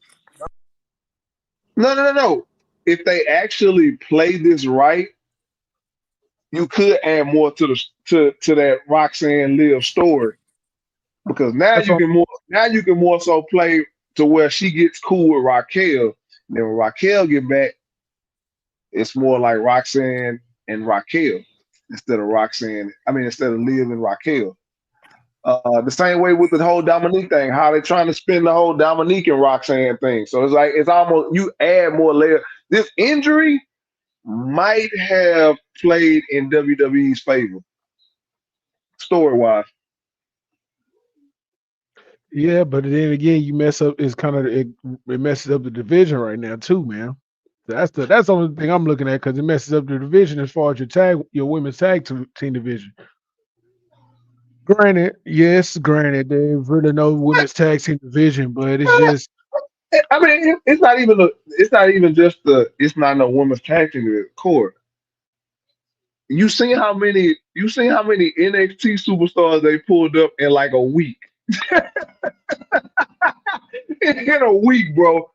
no. If they actually play this right, you could add more to the to that Roxanne Live story because That's all. now you can more so play to where she gets cool with Raquel. And then when Raquel get back, it's more like Roxanne and Raquel instead of Roxanne. I mean, instead of Liv and Raquel. The same way with the whole Dominique thing, how they trying to spin the whole Dominique and Roxanne thing. So it's like it's almost you add more layer. This injury might have played in WWE's favor story wise. Yeah, but then again, you mess up. It's kind of it messes up the division right now too, man. That's the only thing I'm looking at because it messes up the division as far as your women's team division. Granted, yes, granted, there's really no women's tag team division, but it's just I mean, it's not even it's not even just it's not no women's tag team core. You seen how many NXT superstars they pulled up in like a week. In a week, bro.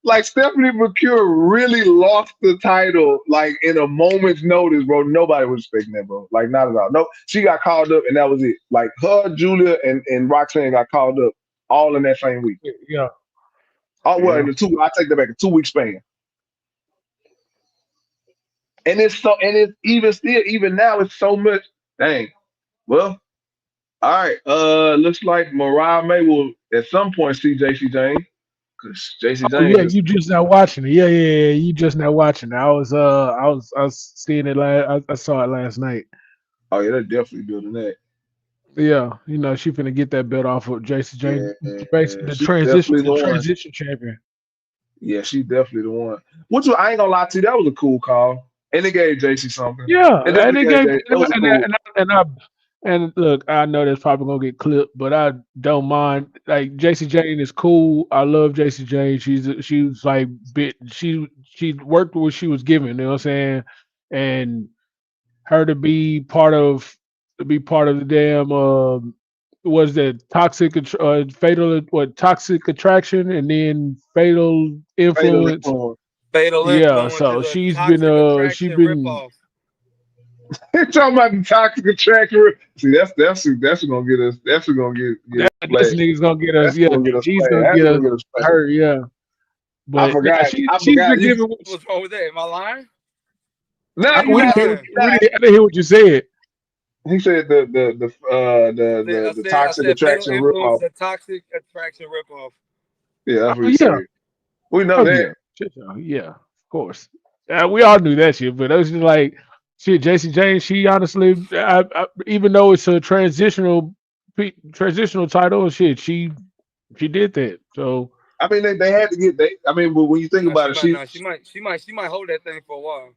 Like Stephanie McCure really lost the title like in a moment's notice, bro. Nobody was expecting that, bro. Like not at all. No, she got called up and that was it. Like her, Julia, and Roxanne got called up all in that same week. yeah, Oh well, in yeah. the I take that back, a 2 week span. And it's even still, even now, it's so much. Dang. Well, all right. Looks like Mariah May will at some point see JC Jane because JC Oh Jane yeah, just you just not watching it. Yeah. You just not watching it. I was seeing it I saw it last night. oh yeah, they're definitely building that. Yeah, she finna get that belt off of Jason James, basically Yeah, she's definitely the the one. transition champion. Yeah, she's definitely the one. Which I ain't gonna lie to you, that was a cool call. And they gave JC something. Yeah, It and definitely it gave gave JC. That was a cool. and look, I know that's probably gonna get clipped, but I don't mind. Like JC Jane is cool. I love JC Jane. She was like she worked with what she was given. You know what I'm saying? And her to be part of the damn was that fatal toxic attraction and then fatal Fatal influence. influence. Fatal Yeah, Influence so is a toxic she's attraction been ripoff. talking about the toxic attraction. See, that's what's gonna get us. That's what's gonna get That us this flagged. nigga's gonna get us. That's Yeah, gonna get us he's flagged. gonna That's get us gonna get us flagged. hurt. Yeah, I but forgot. nah, I she's forgot. been You giving. What's wrong with that? Am I lying? now I, you we What didn't I'm not. hear. saying. Nah, I didn't hear what you said. he said I the said, I toxic said, Fatal attraction Influence, ripoff. the Toxic Attraction ripoff. Yeah, that's what Oh he yeah. said. We know Oh that. yeah. Shit, yeah. Of course. We all knew that shit, but it was just like shit. Jason James. She honestly, even though it's a transitional title, shit, she did that. So I mean, they had to get. I mean, but when you think No, about it, she might hold that thing for a while.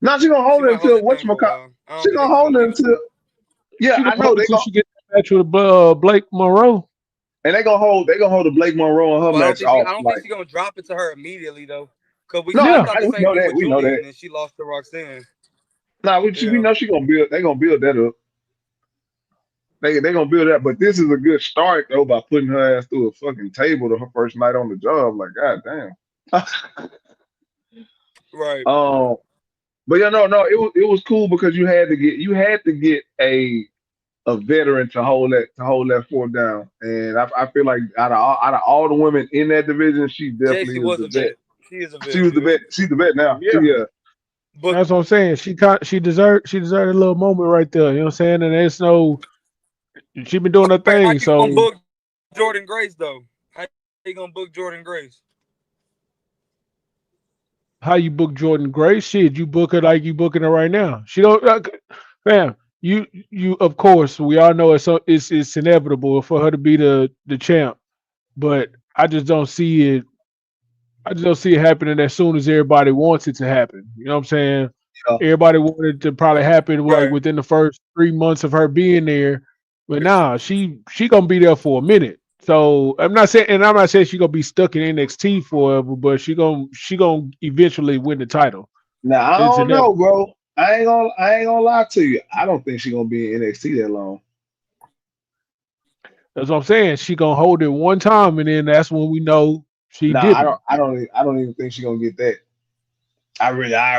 now she gonna She hold it might hold until that thing for a whatchamacallit. while. I don't She think gonna they just hold gonna it give it to until. her. Yeah, she I gonna know hold they it till gonna. she gets the match with Blake Monroe. And they gonna hold. They gonna hold the Blake Monroe and her But match I off. don't think Like, she's gonna drop it to her immediately though. Cause no, I Yeah. thought the we same know thing that. with We know Julia, that. and then she lost to Roxanne. Nah, we Yeah. know she gonna build. They gonna build that up. They gonna build that. But this is a good start though by putting her ass through a fucking table to her first night on the job. Like, god damn. Right. um, but yeah, no, it was cool because you had to get a veteran to hold that fort down. And I feel like out of all the women in that division, she Jesse definitely is was the a vet. vet. She is a She vet. was the Yeah. vet. She's the vet now. Yeah. But That's what I'm saying. She deserved a little moment right there. You know what I'm saying? And there's no she been doing her how thing. you gonna So book Jordan Grace though? How you gonna book Jordan Grace? how you book Jordan Grace? Shit, you book her like you booking her right now. She don't, fam. You of course we all know it's inevitable for her to be the champ, but I just don't see it. I just don't see it happening as soon as everybody wants it to happen. You know what I'm saying? Yeah. Everybody wanted it to probably happen like Right. within the first 3 months of her being there, but nah, she gonna be there for a minute. So I'm not saying she gonna be stuck in NXT forever, but she gonna eventually win the title. Now I It's don't know, inevitable. bro. I ain't gonna lie to you. I don't think she's gonna be in NXT that long. That's what I'm saying. She gonna hold it one time, and then that's when we know she Nah, I dipping. don't. I don't even think she's gonna get that.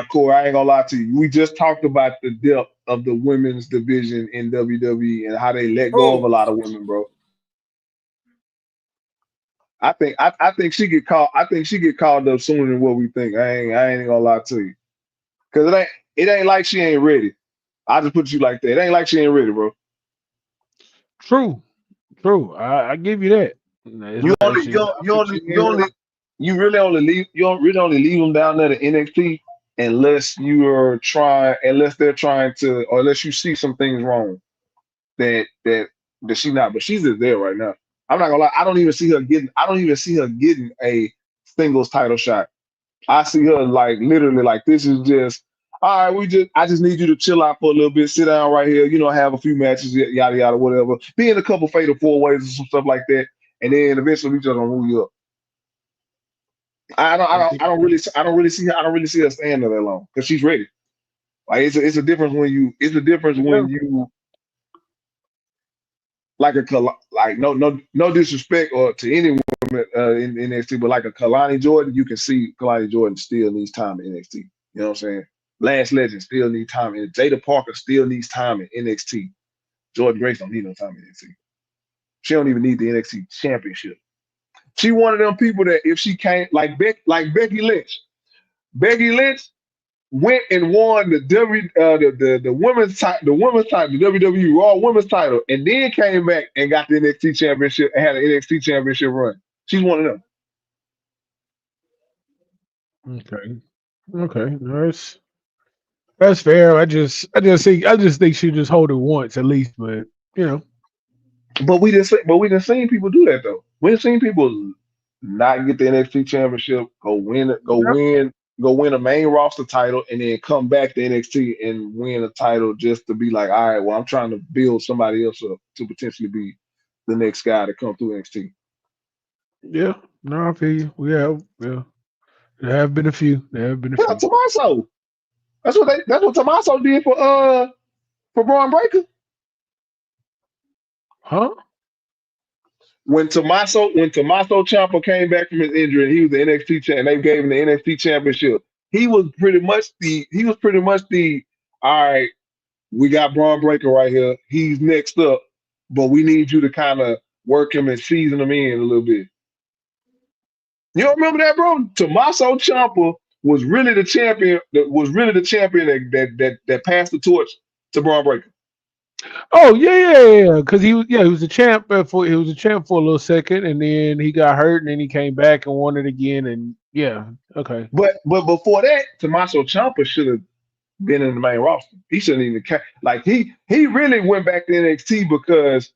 Corey, I ain't gonna lie to you. We just talked about the depth of the women's division in WWE and how they let go of a Oh, lot of women, bro. I think she get called. I think she get called up sooner than what we think. I ain't gonna lie to you, cause it ain't like she ain't ready. I just put you like that. It ain't like she ain't ready, bro. True, true. I give you that. It's You like only she, you I don't- you think only she you ain't ready. only you really only leave you don't really only leave them down there to NXT unless they're trying to or unless you see some things wrong that that that she not, but she's just there right now. I'm not gonna lie, I don't even see her getting a singles title shot. I see her like literally like this is just all right, I just need you to chill out for a little bit, sit down right here, have a few matches, yada yada, whatever. Be in a couple fatal four ways or some stuff like that, and then eventually we just gonna move you up. I don't really see her staying there that long because she's ready. Like it's a difference Yeah. when you like like no disrespect or to any woman in NXT, but like a Kalani Jordan, you can see Kalani Jordan still needs time in NXT. You know what I'm saying? Last Legend still needs time, and Jada Parker still needs time in NXT. Jordan Grace don't need no time in NXT. She don't even need the NXT championship. She one of them people that if she can't like Becky Lynch. Becky Lynch went and won the WWE Raw Women's title, and then came back and got the NXT championship and had an NXT championship run. She's one of them. Okay. Okay. That's fair. I just think she just hold it once at least, but you know. But we done seen people do that though. We've seen people not get the NXT championship, go win a main roster title, and then come back to NXT and win a title just to be like, all right, well, I'm trying to build somebody else up to potentially be the next guy to come through NXT. Yeah. No, I feel you. Yeah. There have been a few. There have been a Yeah, few. Tommaso. That's what Tommaso did for Braun Breaker. Huh? When Tommaso Ciampa came back from his injury and he was the NXT champ and they gave him the NXT championship, he was pretty much the all right. We got Braun Breaker right here. He's next up, but we need you to kind of work him and season him in a little bit. You don't remember that, bro? Tommaso Ciampa was really the champion. That was really the champion that passed the torch to Braun Breaker. Oh yeah. Because he was a champ for he was a champ for a little second, and then he got hurt, and then he came back and won it again, and yeah, okay, But before that, Tommaso Ciampa should have been in the main roster. He shouldn't even like he really went back to NXT because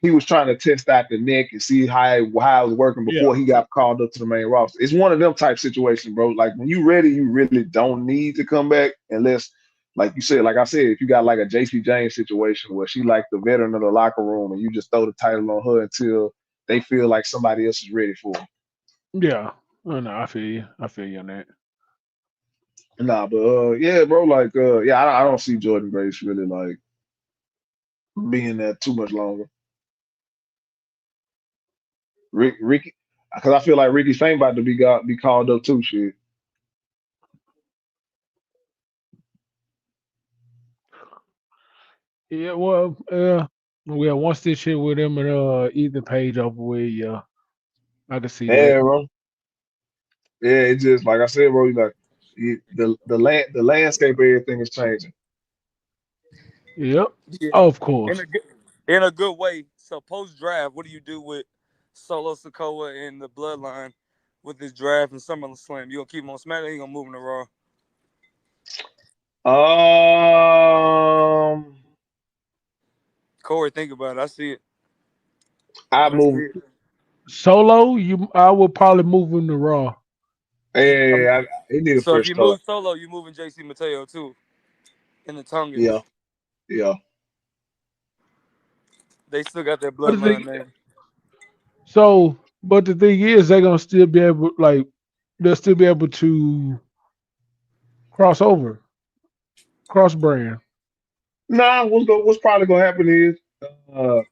he was trying to test out the neck and see how it was working yeah, before he got called up to the main roster. It's one of them type situations, bro. Like when you ready, you really don't need to come back unless, like you said, like I said, if you got like a JC James situation where she like the veteran of the locker room and you just throw the title on her until they feel like somebody else is ready for it. yeah. Oh, no, I feel you on that. Nah, but yeah, bro, like yeah, I don't see Jordan Grace really like being there too much longer. Ricky, because I feel like Ricky Fame about to be called up too. Shit. Yeah, well, once this shit with him and Ethan Page over with, yeah, I can see that. Yeah, bro. Yeah, it's just like I said, bro. Like the landscape of everything is changing. Yep, Yeah, of in course. a good, in a good way. So post draft, what do you do with Solo Sokoa and the Bloodline with this draft and SummerSlam? You gonna keep him on SmackDown? You gonna move him to Raw? Um, Corey, think about it. I see it. I I see move. it. Solo, I would probably move him to Raw. Yeah, he need a So if fresh you start. move Solo, you moving JC Mateo too in the Yeah, Tongans. yeah. They still got their But the thing, bloodline name. but the thing is, they're gonna still be able, like, they'll still be able to cross over, cross brand. Nah, what's probably gonna happen is, uh,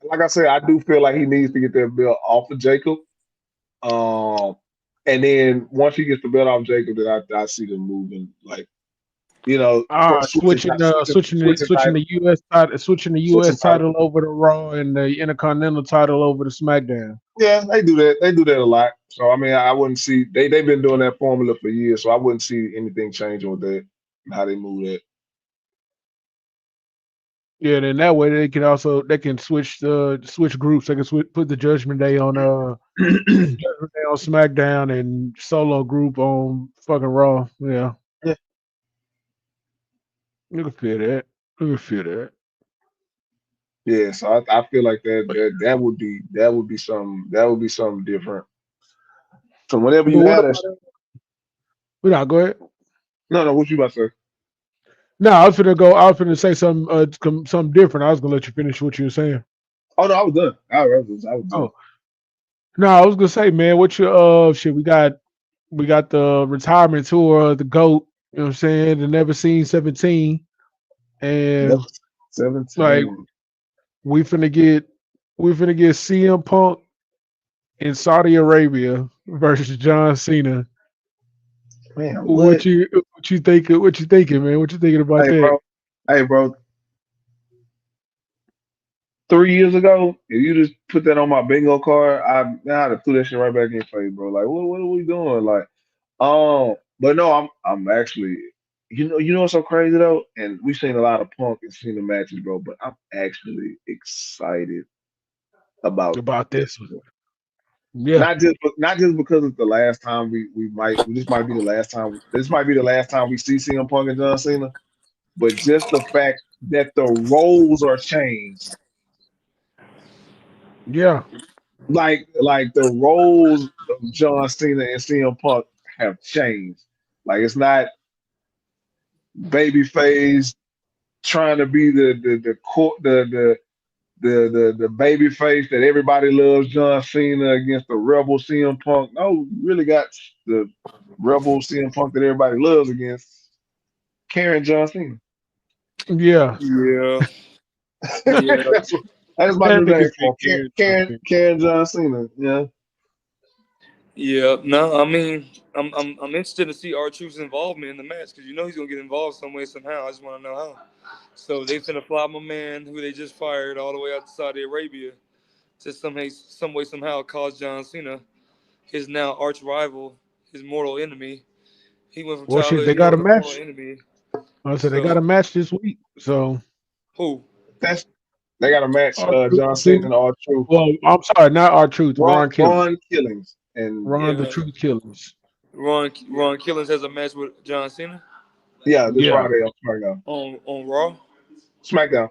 like I said, I do feel like he needs to get that belt off of Jacob. Um, and then once he gets the belt off Jacob, then I see them moving, like start Switching the U.S. title, switching titles. over to Raw and the Intercontinental title over to SmackDown. Yeah, they do that. They do that a lot. So I mean, I wouldn't see they've been doing that formula for years. So I wouldn't see anything changing with that. How they move that. Yeah, then that way they can switch groups. They can put the Judgment Day on SmackDown and Solo group on fucking Raw. Yeah, Yeah, you can feel that. You can feel that. yeah. So I feel like that But, that would be something different. So whenever but you what had a about go ahead. no, what you about to say? No, I was gonna go. I was gonna say something different. I was gonna let you finish what you were saying. Oh no, I was done. I was done. Oh no, I was gonna say, man, what you shit? We got the retirement tour of the GOAT. You know what I'm saying? The Never Seen 17, Never and like 17. we finna get CM Punk in Saudi Arabia versus John Cena. Man, what? What you thinking? What you thinking, man? What you thinking about Hey that? bro. Hey bro. 3 years ago, if you just put that on my bingo card, I'd have threw that shit right back in your face, bro. Like, what are we doing? Like, but no, I'm actually, you know what's so crazy though, and we've seen a lot of Punk and seen the matches, bro. But I'm actually excited about About this. this one? Yeah, Not just because it's the last time this might be the last time we see CM Punk and John Cena, but just the fact that the roles are changed. yeah, Like the roles of John Cena and CM Punk have changed. Like it's not babyface trying to be the baby face that everybody loves John Cena against the rebel CM Punk. No, you really got the rebel CM Punk that everybody loves against Karen John Cena. yeah. Yeah, yeah. that's what that's my That new nigga name said for Karen Karen Johnson. Karen John Cena. Yeah. Yeah, no, I mean, I'm interested to see R-Truth's involvement in the match because he's gonna get involved some way somehow. I just want to know how. So they finna fly my man who they just fired all the way out to Saudi Arabia to some way somehow cause John Cena, his now arch rival, his mortal enemy. He went from Well, shit, they childhood got hero a to mortal match. enemy. I said they got a So match this week. So who? That's they got a match. our truth John Cena too. and R-Truth. Well, I'm sorry, not our truth. Ron Killings. Ron Killings and Ron the Yeah, Truth Killings. Ron Killings has a match with John Cena yeah, this Yeah, Friday on SmackDown. on Raw. SmackDown.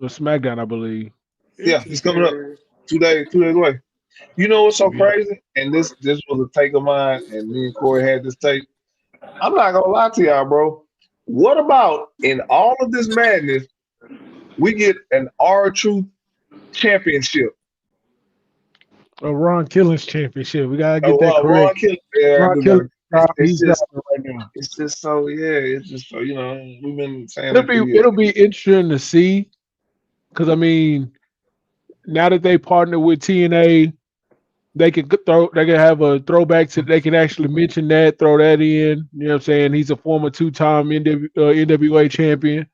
the SmackDown, I believe. Yeah, he's coming up Interesting. 2 days away. You know what's so Yeah. crazy? And this was a take of mine, and me and Corey had this take. I'm not gonna lie to y'all, bro. What about in all of this madness, we get an R-Truth championship? A Ron Killings championship. We gotta get Oh, that Ron correct. Kill. Yeah, I Ron do Killings, gotta. It's he's just, dropping right now. it's just so yeah. It's just so we've been saying It'll that for be years. it'll be interesting to see because I mean, now that they partner with TNA, they can have a throwback to they can actually mention that, throw that in. You know what I'm saying? He's a former two-time NWA champion,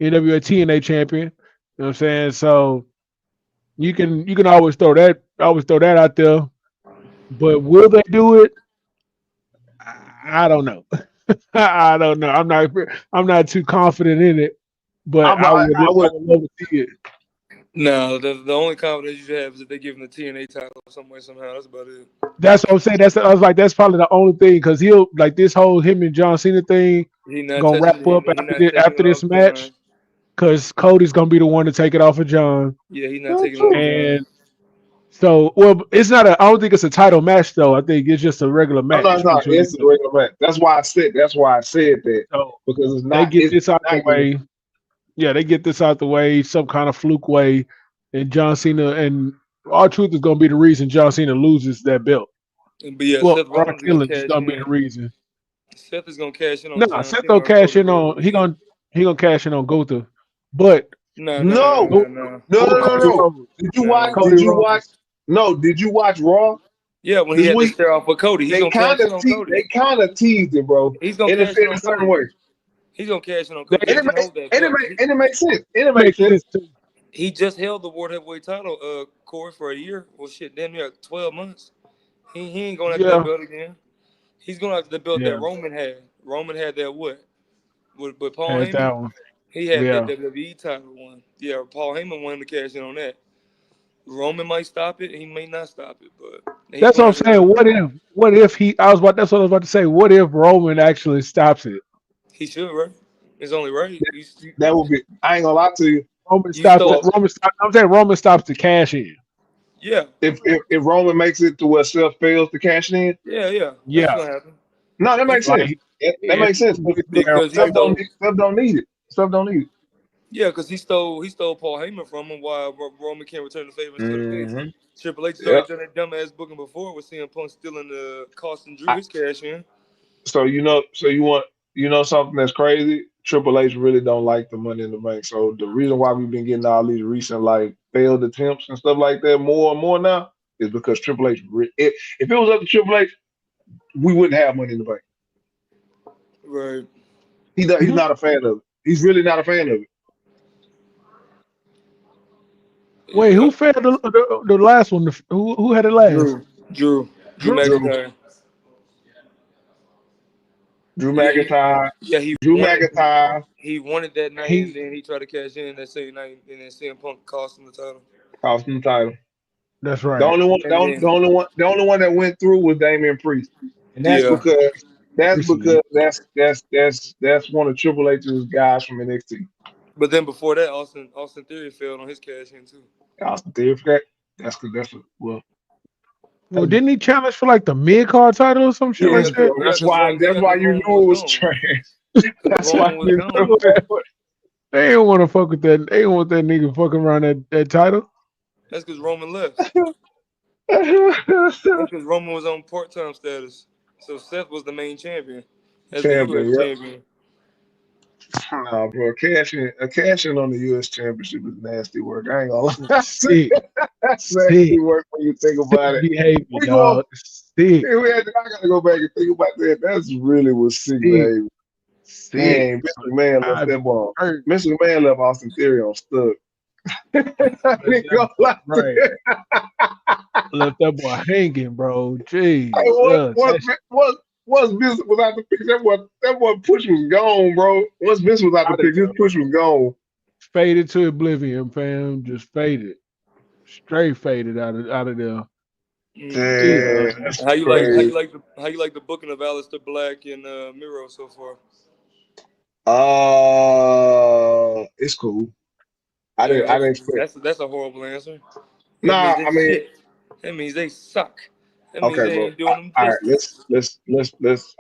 NWA TNA champion. You know what I'm saying? So you can always throw that out there. But will they do it? I don't know. I don't know. I'm not too confident in it, but I would I I would. would love to see it. No, the only confidence you should have is if they give him the TNA title some way somehow. That's about it. That's what I'm saying. I was like, that's probably the only thing because he'll like this whole him and John Cena thing He not gonna touching. wrap up He after not taking after it this off match John. because Cody's gonna be the one to take it off of John. Yeah, he not That's taking it off true. John. And so, well, it's not a. I don't think it's a title match though. I think it's just a regular I'm not match talking. between It's a them. regular match. That's why I said. That's why I said that So because it's they not. get this out the Not way. Yeah, they get this out the way, some kind of fluke way, and John Cena and our truth is gonna be the reason John Cena loses that belt. But yeah, Well, Seth Ron Rollins is gonna Killings is cash gonna be the in. reason. Seth is gonna cash in on Nah, John Seth Cena gonna or cash Cody in on Rhodes. he gonna cash in on Gunther, but No, no, no, No, no, Go- no, no, or no, no, Cody no. Rhodes. Did you watch? no. Cody Did you watch? Rhodes. No, did you watch Raw Yeah, when he this had to week? stare off with Cody, he's They gonna kind cash of in on Cody. they kind of teased it, bro, He's gonna and it cash in fit on a certain Cody. way, He's gonna cash in on Cody. That and He it can makes hold that and it belt. make and it makes sense. And it makes makes sense. sense too. He just held the world heavyweight title, Corey, for a year. Well, shit, damn near 12 months. He ain't going after that Yeah, belt again. He's going after the belt that yeah, Roman had. Roman had that what? With Paul has Heyman? that one. He had that Yeah, WWE title one. Yeah, Paul Heyman wanted to cash in on that. Roman might stop it. He may not stop it, but he that's what going I'm after saying. that. What if he? That's what I was about to say. What if Roman actually stops it? He should, right? It's only right. That would be. I ain't gonna lie to you. Roman You stops it. stole. So Roman. I'm saying Roman stops the cash in. Yeah, if Roman makes it to where Seth fails to cash in, yeah, yeah. That's Yeah, gonna happen. no, that makes He, sense. like That yeah, makes sense. But because he Seth don't stole. need. Seth don't need it. Seth don't need it. Yeah, because he stole Paul Heyman from him. While Roman can't return the favor to the face. Mm-hmm. Triple H has Yep. already done that dumbass booking before with CM Punk stealing the Carson Drew I, his cash in. so you want something that's crazy. Triple H really don't like the Money in the Bank. So the reason why we've been getting all these recent like failed attempts and stuff like that more and more now is because Triple H. If it was up to Triple H, we wouldn't have Money in the Bank. Right. He's mhm. not a fan of it. He's really not a fan of it. Wait, Yeah. who failed the last one? Who had it last? Drew Drew. Drew, McIntyre. Drew Yeah, McIntyre, yeah, he Drew wanted McIntyre he wanted that night, and He then he tried to cash in that same night, and then CM Punk cost him the title. cost him the title. That's The right. only one, And then the only one that went through was Damian Priest, and yeah, that's one of Triple H's guys from NXT. but then before that, Austin Theory failed on his cash in too. Austin Theory, forgot. That's because well, Well, didn't he challenge for like the mid card title or some shit Yeah, like yes, bro. that? cause yeah, That's cause why. Roman, That's yeah, why cause you Roman knew was it was gone. trash. Cause That's why Roman was you gone. knew it. They didn't want to fuck with that. They didn't want that nigga fucking around that title. That's because Roman left. That's because Roman was on part-time status. So Seth was the main champion as the Champion, U.S. yep. champion. Nah, bro, cashing on the U.S. Championship is nasty work. I ain't gonna lie. Sick, That's nasty sick, work when you think sick about it. behavior, We go. dog. Sick, I gotta go back and think about that. That's really was sick sick, behavior. sick. Dang, Mr. McMahon left I that ball. hurt. Mr. McMahon left Austin Theory on stuck. I Let ain't that gonna boy lie to right. you. Left that boy hanging, bro. Hey, Jesus, once Vince was out the picture, that boy push was gone, bro. Once Vince was out the out of picture, his there, push was gone. faded to oblivion, fam. Just faded, straight faded out of there. Mm. Jesus, Damn, that's How you like Christ. crazy. how you like the booking of Aleister Black and Miro so far? It's cool. I Yeah, didn't I didn't expect. that's a horrible answer. That means Nah, they I mean, shit. That means they suck. That means okay, they bro. ain't doing them All right, justice.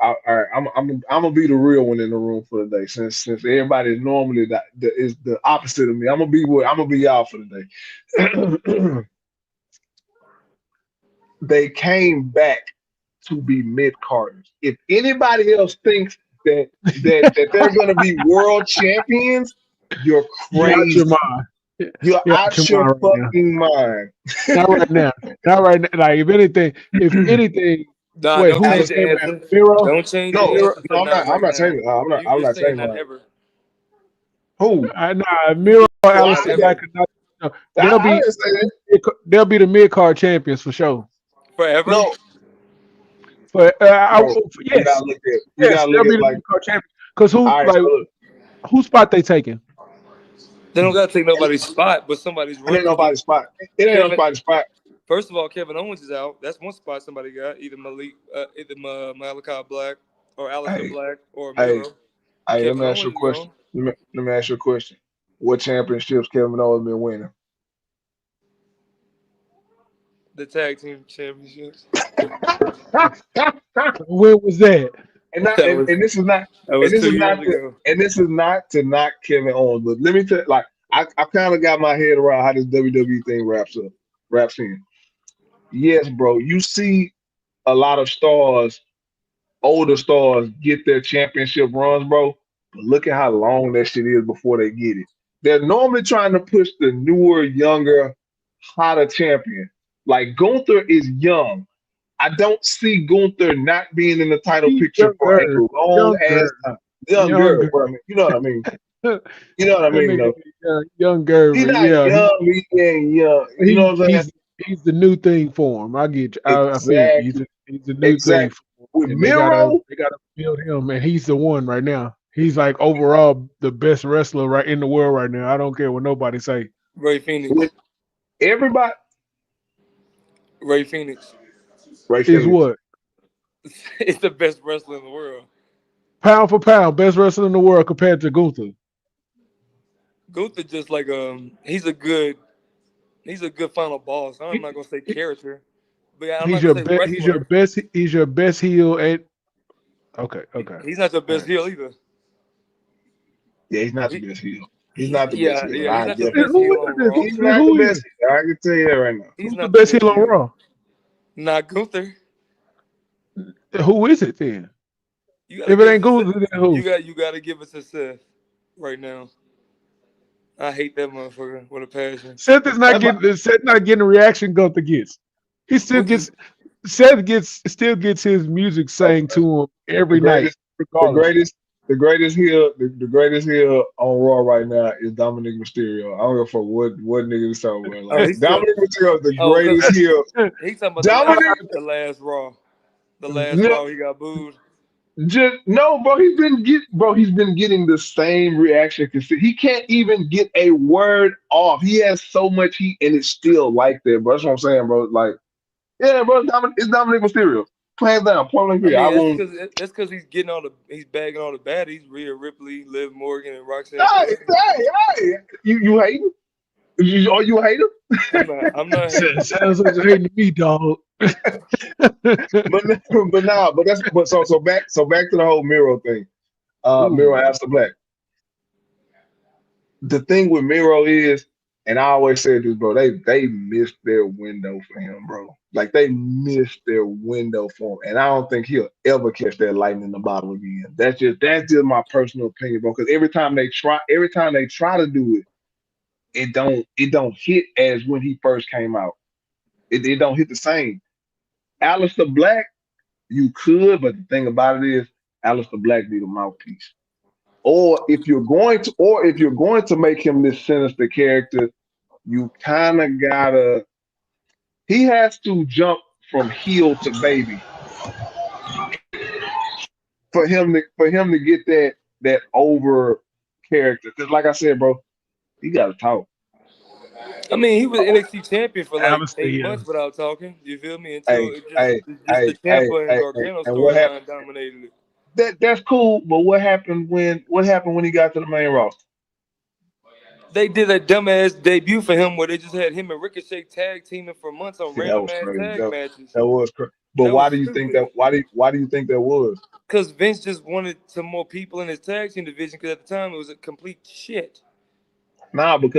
all right. I'm gonna be the real one in the room for the day. Since everybody is normally is the opposite of me. I'm gonna be y'all for the day. They came back to be mid carders. If anybody else thinks that they're gonna be world champions, you're You out your crazy. mind. You're You out your out your mind right now. fucking mind. Not right now. Not right now. Like if anything, Nah, wait, don't who change just the came back? answer. Miro? Don't change the No, Miro? answer to no, I'm not. not I'm right not now. saying. I'm not. You I'm just not saying saying not that. ever. Who? Nah, Miro or No, I Not Alistair didn't. Black ever. are not. No, I didn't say that. they'll be the mid card champions for sure. Forever. No, But bro. You yes, gotta look at. You yes, gotta look they'll be at the like. mid card champions. Cause All right. So look, whose spot they taking? They don't gotta take nobody's spot, but somebody's it ain't running. nobody's spot. It ain't Kevin. nobody's spot. First of all, Kevin Owens is out. That's one spot somebody got. Malachi Black or Alistair Hey, Black or hey, Miro. hey. Let Kevin me ask you a Owens is question. gone. Let me ask you a question. What championships Kevin Owens been winning? The tag team championships. When was that? and not That and, was and this is not that and was this is 2 years not to, ago. and this is not to knock Kevin Owens, but let me tell like I kind of got my head around how this WWE thing wraps in. Yes, bro. You see a lot of stars, older stars, get their championship runs, bro. But look at how long that shit is before they get it. They're normally trying to push the newer, younger, hotter champion. Like Gunther is young. I don't see Gunther not being in the title He's picture for a younger, long ass younger, time. Younger, younger. bro. I mean, you know what I mean. That You know what I mean, nigga though. younger, He's but not yeah, young. He ain't young. You know what I'm saying? he's the new thing for him. I get you. I feel you. Exactly. He's the new thing Exactly. for him, With and Miro, they gotta build him, and he's the one right now. He's like overall the best wrestler right in the world right now. I don't care what nobody say. Ray Phoenix. with everybody, Ray Phoenix Ray Is Phoenix. what is the best wrestler in the world. pound for pound best wrestler in the world compared to Gunther. Gunther just like he's a good final boss. I'm He- not gonna say he- character, but I'm not gonna say wrestler. he's your best heel at okay, okay. He's not the All best right. heel either. Yeah, he's not the He, best heel. He's not the best yeah, heel. yeah, he's I not the definitely. Then best who heel is on it? Raw. He's Then not the who is best heel. I can tell you that right now. He's who's the not the best best heel on heel. Raw? Not Gunther. Who is it then? You gotta If it give ain't it to Gunther, then who? you gotta give it to Seth right now. I hate that motherfucker with a passion. That's like, Seth not getting the reaction Gunther gets. He still Which is gets Seth gets still gets his music sang okay. to him The every night, greatest, the regardless. greatest, the greatest heel on Raw right now is Dominic Mysterio. I don't give a fuck what nigga is talking about. oh Like he's still Dominic Mysterio is the because greatest heel. he's talking about Dominic, the last Raw. The last no, Raw he got booed. just no, bro. He's been getting the same reaction. He can't even get a word off. He has so much heat, and it's still like that, bro. That's what I'm saying, bro. Like, yeah, bro. It's Dominic Mysterio. Hands down, point blank I period. I mean, won't. that's because he's bagging all the baddies. Rhea Ripley, Liv Morgan, and Roxanne Hey, Perez. hey. You hate him? You hate him? I'm not hating. Sounds like you're hating me, dog. But back to the whole Miro thing. Miro Ooh, Aleister Black. The thing with Miro is, and I always say this, bro, they missed their window for him, bro. Like they missed their window for him, and I don't think he'll ever catch that lightning in the bottle again. That's just my personal opinion, bro. Because every time they try to do it, it don't hit as when he first came out. It don't hit the same. Alistair Black, you could, but the thing about it is, Alistair Black be the mouthpiece. Or if you're going to make him this sinister character, you kind of gotta. He has to jump from heel to baby for him to get that over character. Because like I said, bro, he gotta talk. I mean, he was NXT champion for like Alistair, 8 months without talking. You feel me? Until Hey, just the Tampa and hey. Gargano And what happened? storyline dominated it. That's cool, but what happened when he got to the main roster? They did a dumbass debut for him where they just had him and Ricochet tag teaming for months on Yeah, that random was ass crazy. tag matches. That was crazy. But That why was do you think stupid. that? Why do you think that was? Because Vince just wanted some more people in his tag team division. Because at the time it was a complete shit. But if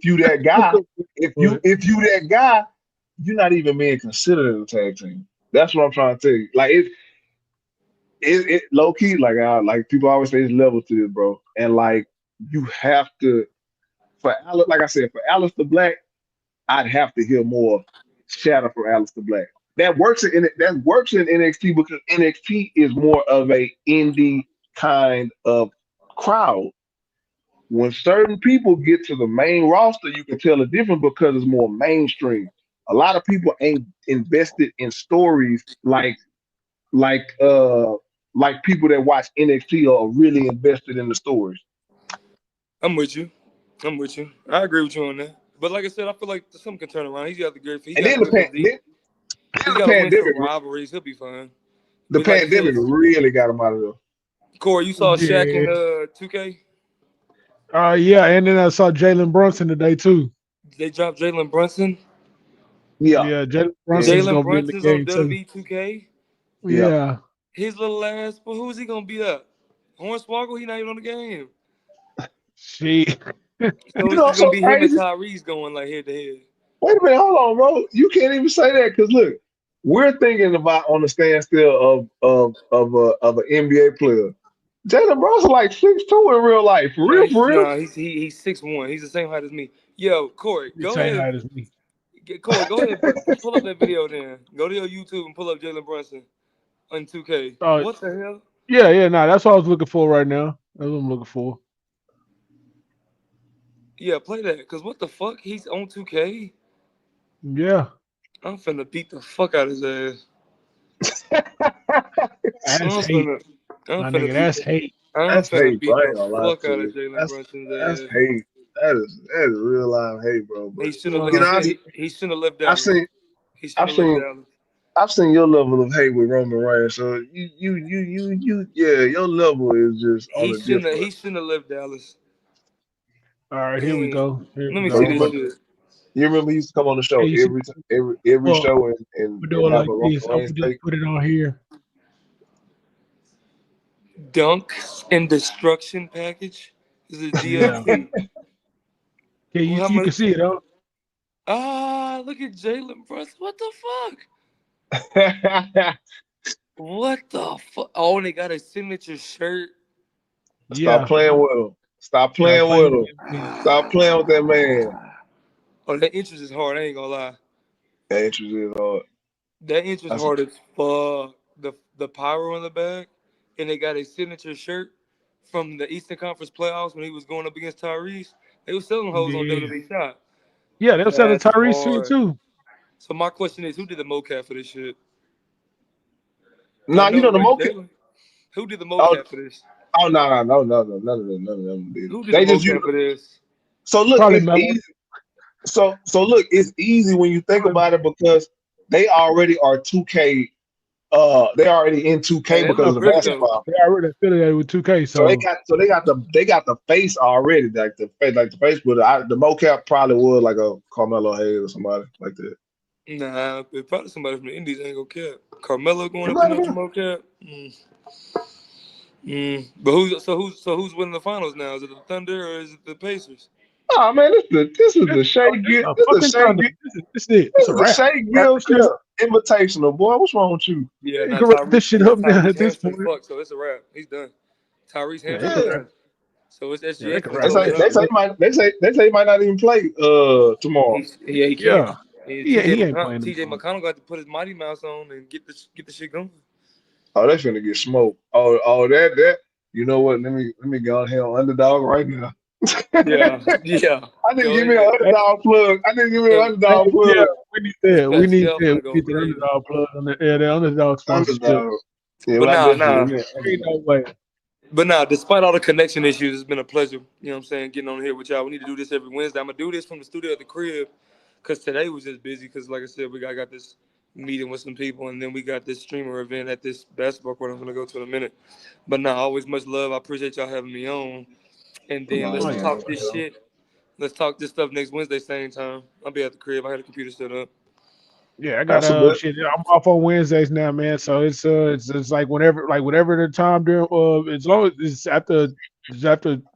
you that guy, if you but if you that guy, you're not even being considered in the tag team. That's what I'm trying to tell you. Like it low key, like people always say, it's level to this, bro. And like you have to, like I said, for Aleister Black, I'd have to hear more chatter from Aleister Black. That works in NXT because NXT is more of a indie kind of crowd. When certain people get to the main roster, you can tell the difference because it's more mainstream. A lot of people ain't invested in stories like uh like people that watch NXT are really invested in the stories. I'm with you. I'm with you. I agree with you on that. But like I said, I feel like something can turn around. He's got the great. He And got then to the win some pan, deep. then He's the got to win some pandemic rivalries. He'll be fine. the But like you pandemic said, really got him out of there. Corey, you saw Shaq in yeah, 2K. yeah, and then I saw Jalen Brunson today too. They dropped Jalen Brunson. Yeah, Yeah, Jalen yeah, Brunson's Jalen gonna be in the Brunson's on game too. WWE 2K. yeah. Yeah, His little ass, but who's he gonna beat up? Hornswoggle, he not even on the game. she. So You it's know just what's gonna so be him and crazy? Tyrese going like head to head. Wait a minute, hold on, bro. You can't even say that because look, we're thinking about on the standstill of an NBA player. Jalen Brunson like 6'2" in real life. For real, for real. He's 6'1". He's the same height as me. Yo, Corey, The go same ahead. height as me. Corey, go ahead. Pull up that video then. Go to your YouTube and pull up Jalen Brunson on 2K. Oh, What the hell? yeah, nah, that's what I was looking for right now. That's what I'm looking for. Yeah, play that. Cause what the fuck? He's on 2K. Yeah, I'm finna beat the fuck out of his ass. that's I'm hate, finna, I'm my finna nigga. beat That's the, hate. I'm That's finna hate, bro. beat I the ain't gonna lie fuck to out of you. Jalen That's Brunson's that's ass. hate. That is real live hate, bro. But He should have Well, you know, left. He shouldn't have left I've Dallas. seen He shouldn't I've have left seen Dallas. I've seen your level of hate with Roman Reigns. So yeah, your level is just on a He different. shouldn't have left Dallas. all right, here we Dang. go. Here Let we me see go. this But shit. you remember he used to come on the show Hey, you see, every well, show and we do and it have like a Roman this. I'm Reigns gonna just take. put it on here. Dunks and destruction package. This is Yeah, DLC. okay, Well, you how you can much? see it, huh? Look at Jalen Brunson. What the fuck? What the fuck? Oh, and they got a signature shirt. Stop Yeah, playing with him. Stop stop playing playing with with him. that man. Stop playing with that man. Oh, that interest is hard. I ain't gonna lie. That interest is hard. That interest That's hard as fuck. The pyro on the back, and they got a signature shirt from the Eastern Conference playoffs when he was going up against Tyrese. They were selling hoes on Yeah, WWE Shop. yeah, they'll sell the That's Tyrese shit hard. too. So my question is, who did the mocap for this shit? I nah, know, the right, mocap. Jalen? Who did the Oh, mocap for this? no, none of them did it. Who did the They just mocap for this? so look, Probably it's Mello. easy. So look, it's easy when you think about it because they already are 2K. They already in Hey, 2K that because look of the great Yeah, though. basketball. they already affiliated with 2K, So they so got the face already, like the face, but the mocap probably was like a Carmelo Hayes or somebody like that. Nah, it's probably somebody from the Indies ain't gonna cap. Carmelo going It up in might have there with the been. mocap. But who's winning the finals now? Is it the Thunder or is it the Pacers? Oh man, this is the Shea Gill. A This is the fucking Shea thunder. Gill. This is it. This It's a is the wrap. Shea Wrap Gill the shit up. Invitational, boy. What's wrong with you? Yeah, You now can wrap this Tyrese, shit yeah, up now Tyrese at this hamstring point. fucked, so it's a wrap. He's done. Tyrese Yeah, they hamstring can Yeah. wrap. done. So it's Yeah, they SGA can finna wrap go that without him. shit up. They say he might not even play tomorrow. He can't. Yeah. And He ain't playing TJ tomorrow. McConnell got to put his Mighty Mouse on and get the shit going. Oh, they finna get smoked. Oh, that. You know what? Let me go on here on underdog right now. Yeah, yeah. I didn't Go give me an ahead. Hey, underdog plug. I didn't give me an Cause, underdog yeah, plug. we need cause, that. We cause need Steph that. finna We go need the crazy. underdog plug on the underdog sponsorship. Underdog. Yeah, But but I nah, definitely give nah. me an Ain't underdog. no way. But nah, despite all the connection issues, it's been a pleasure, you know what I'm saying, getting on here with y'all. We need to do this every Wednesday. I'm going to do this from the studio at the crib because today was just busy because, like I said, I got this meeting with some people, and then we got this streamer event at this basketball court I'm going to go to in a minute. But nah, always much love. I appreciate y'all having me on. And then No, Oh let's yeah. talk no, this no. shit. Let's talk this stuff next Wednesday, same time. I'll be at the crib. I had a computer set up. Yeah, I got That's a bit. shit. I'm off on Wednesdays now, man. So it's like whenever the time during as long as it's after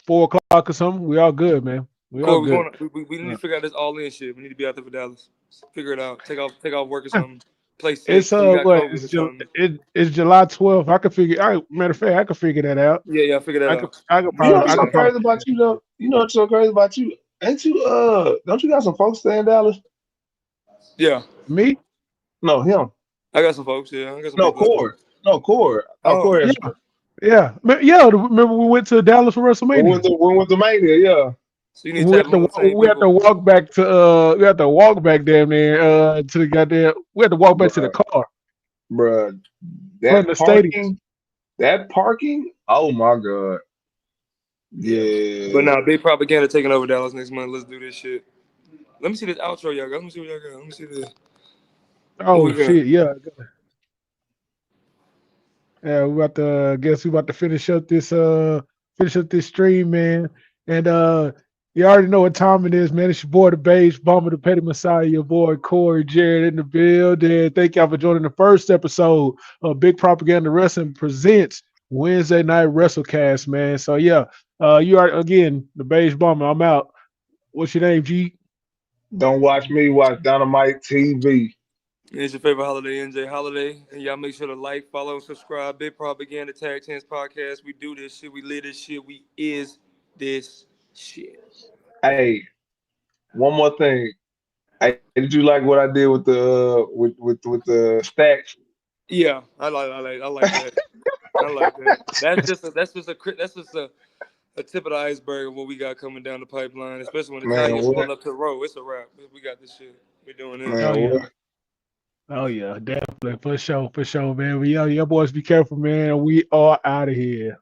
4 o'clock or something, we all good, man. We all Corey, we're good. going. We need Yeah. to figure out this all in shit. We need to be out there for Dallas. Figure it out. Take off work or something. Play sick. It's Say you got what COVID it's or something. it's July 12th. I can figure. Matter of fact, I can figure that out. Yeah, figure that out. You know what's I so could probably crazy about you though? You know what's so crazy about you? Ain't you don't you got some folks stay in Dallas? Yeah, me. No, him. I got some folks. Yeah, I got some No, people out there. Core. No, Core. Oh, Oh, Core Yeah, has yeah. Remember we went to Dallas for WrestleMania. we went to Mania, yeah. so you need to tap in with the same We had to people. walk back to we had to walk back damn near to the goddamn we had to walk back to the Bruh, car bruh. from the stadium. That parking, oh my God. Yeah, but Yeah. now big propaganda taking over Dallas next month. Let's do this shit. Let me see this outro, y'all got. Let me see what y'all got. Let me see this. What Oh we got? shit, yeah. Yeah, we about to guess we about to finish up this stream, man. And you already know what time it is, man. It's your boy the Beige Bomber, the Petty Messiah, your boy Corey Jared in the building. Thank y'all for joining the first episode of Big Propaganda Wrestling presents Wednesday Night Wrestlecast, man. So yeah, you are again the Beige Bomber. I'm out. What's your name, G? Don't watch me, watch Dynamite TV. It's your favorite holiday, NJ Holiday. And y'all make sure to like, follow, and subscribe. Big Propaganda Tag Chance Podcast. We do this shit. We live this shit. We is this shit. Hey, one more thing. Hey, did you like what I did with the with the stacks? Yeah, I like that. I like that. That's just a tip of the iceberg of what we got coming down the pipeline, especially when Man, Italians what? pull up to the road. It's a wrap. We got this shit. We doing this. Oh Man, yeah. what? Oh yeah, definitely for sure, man. We your boys be careful, man. We are out of here.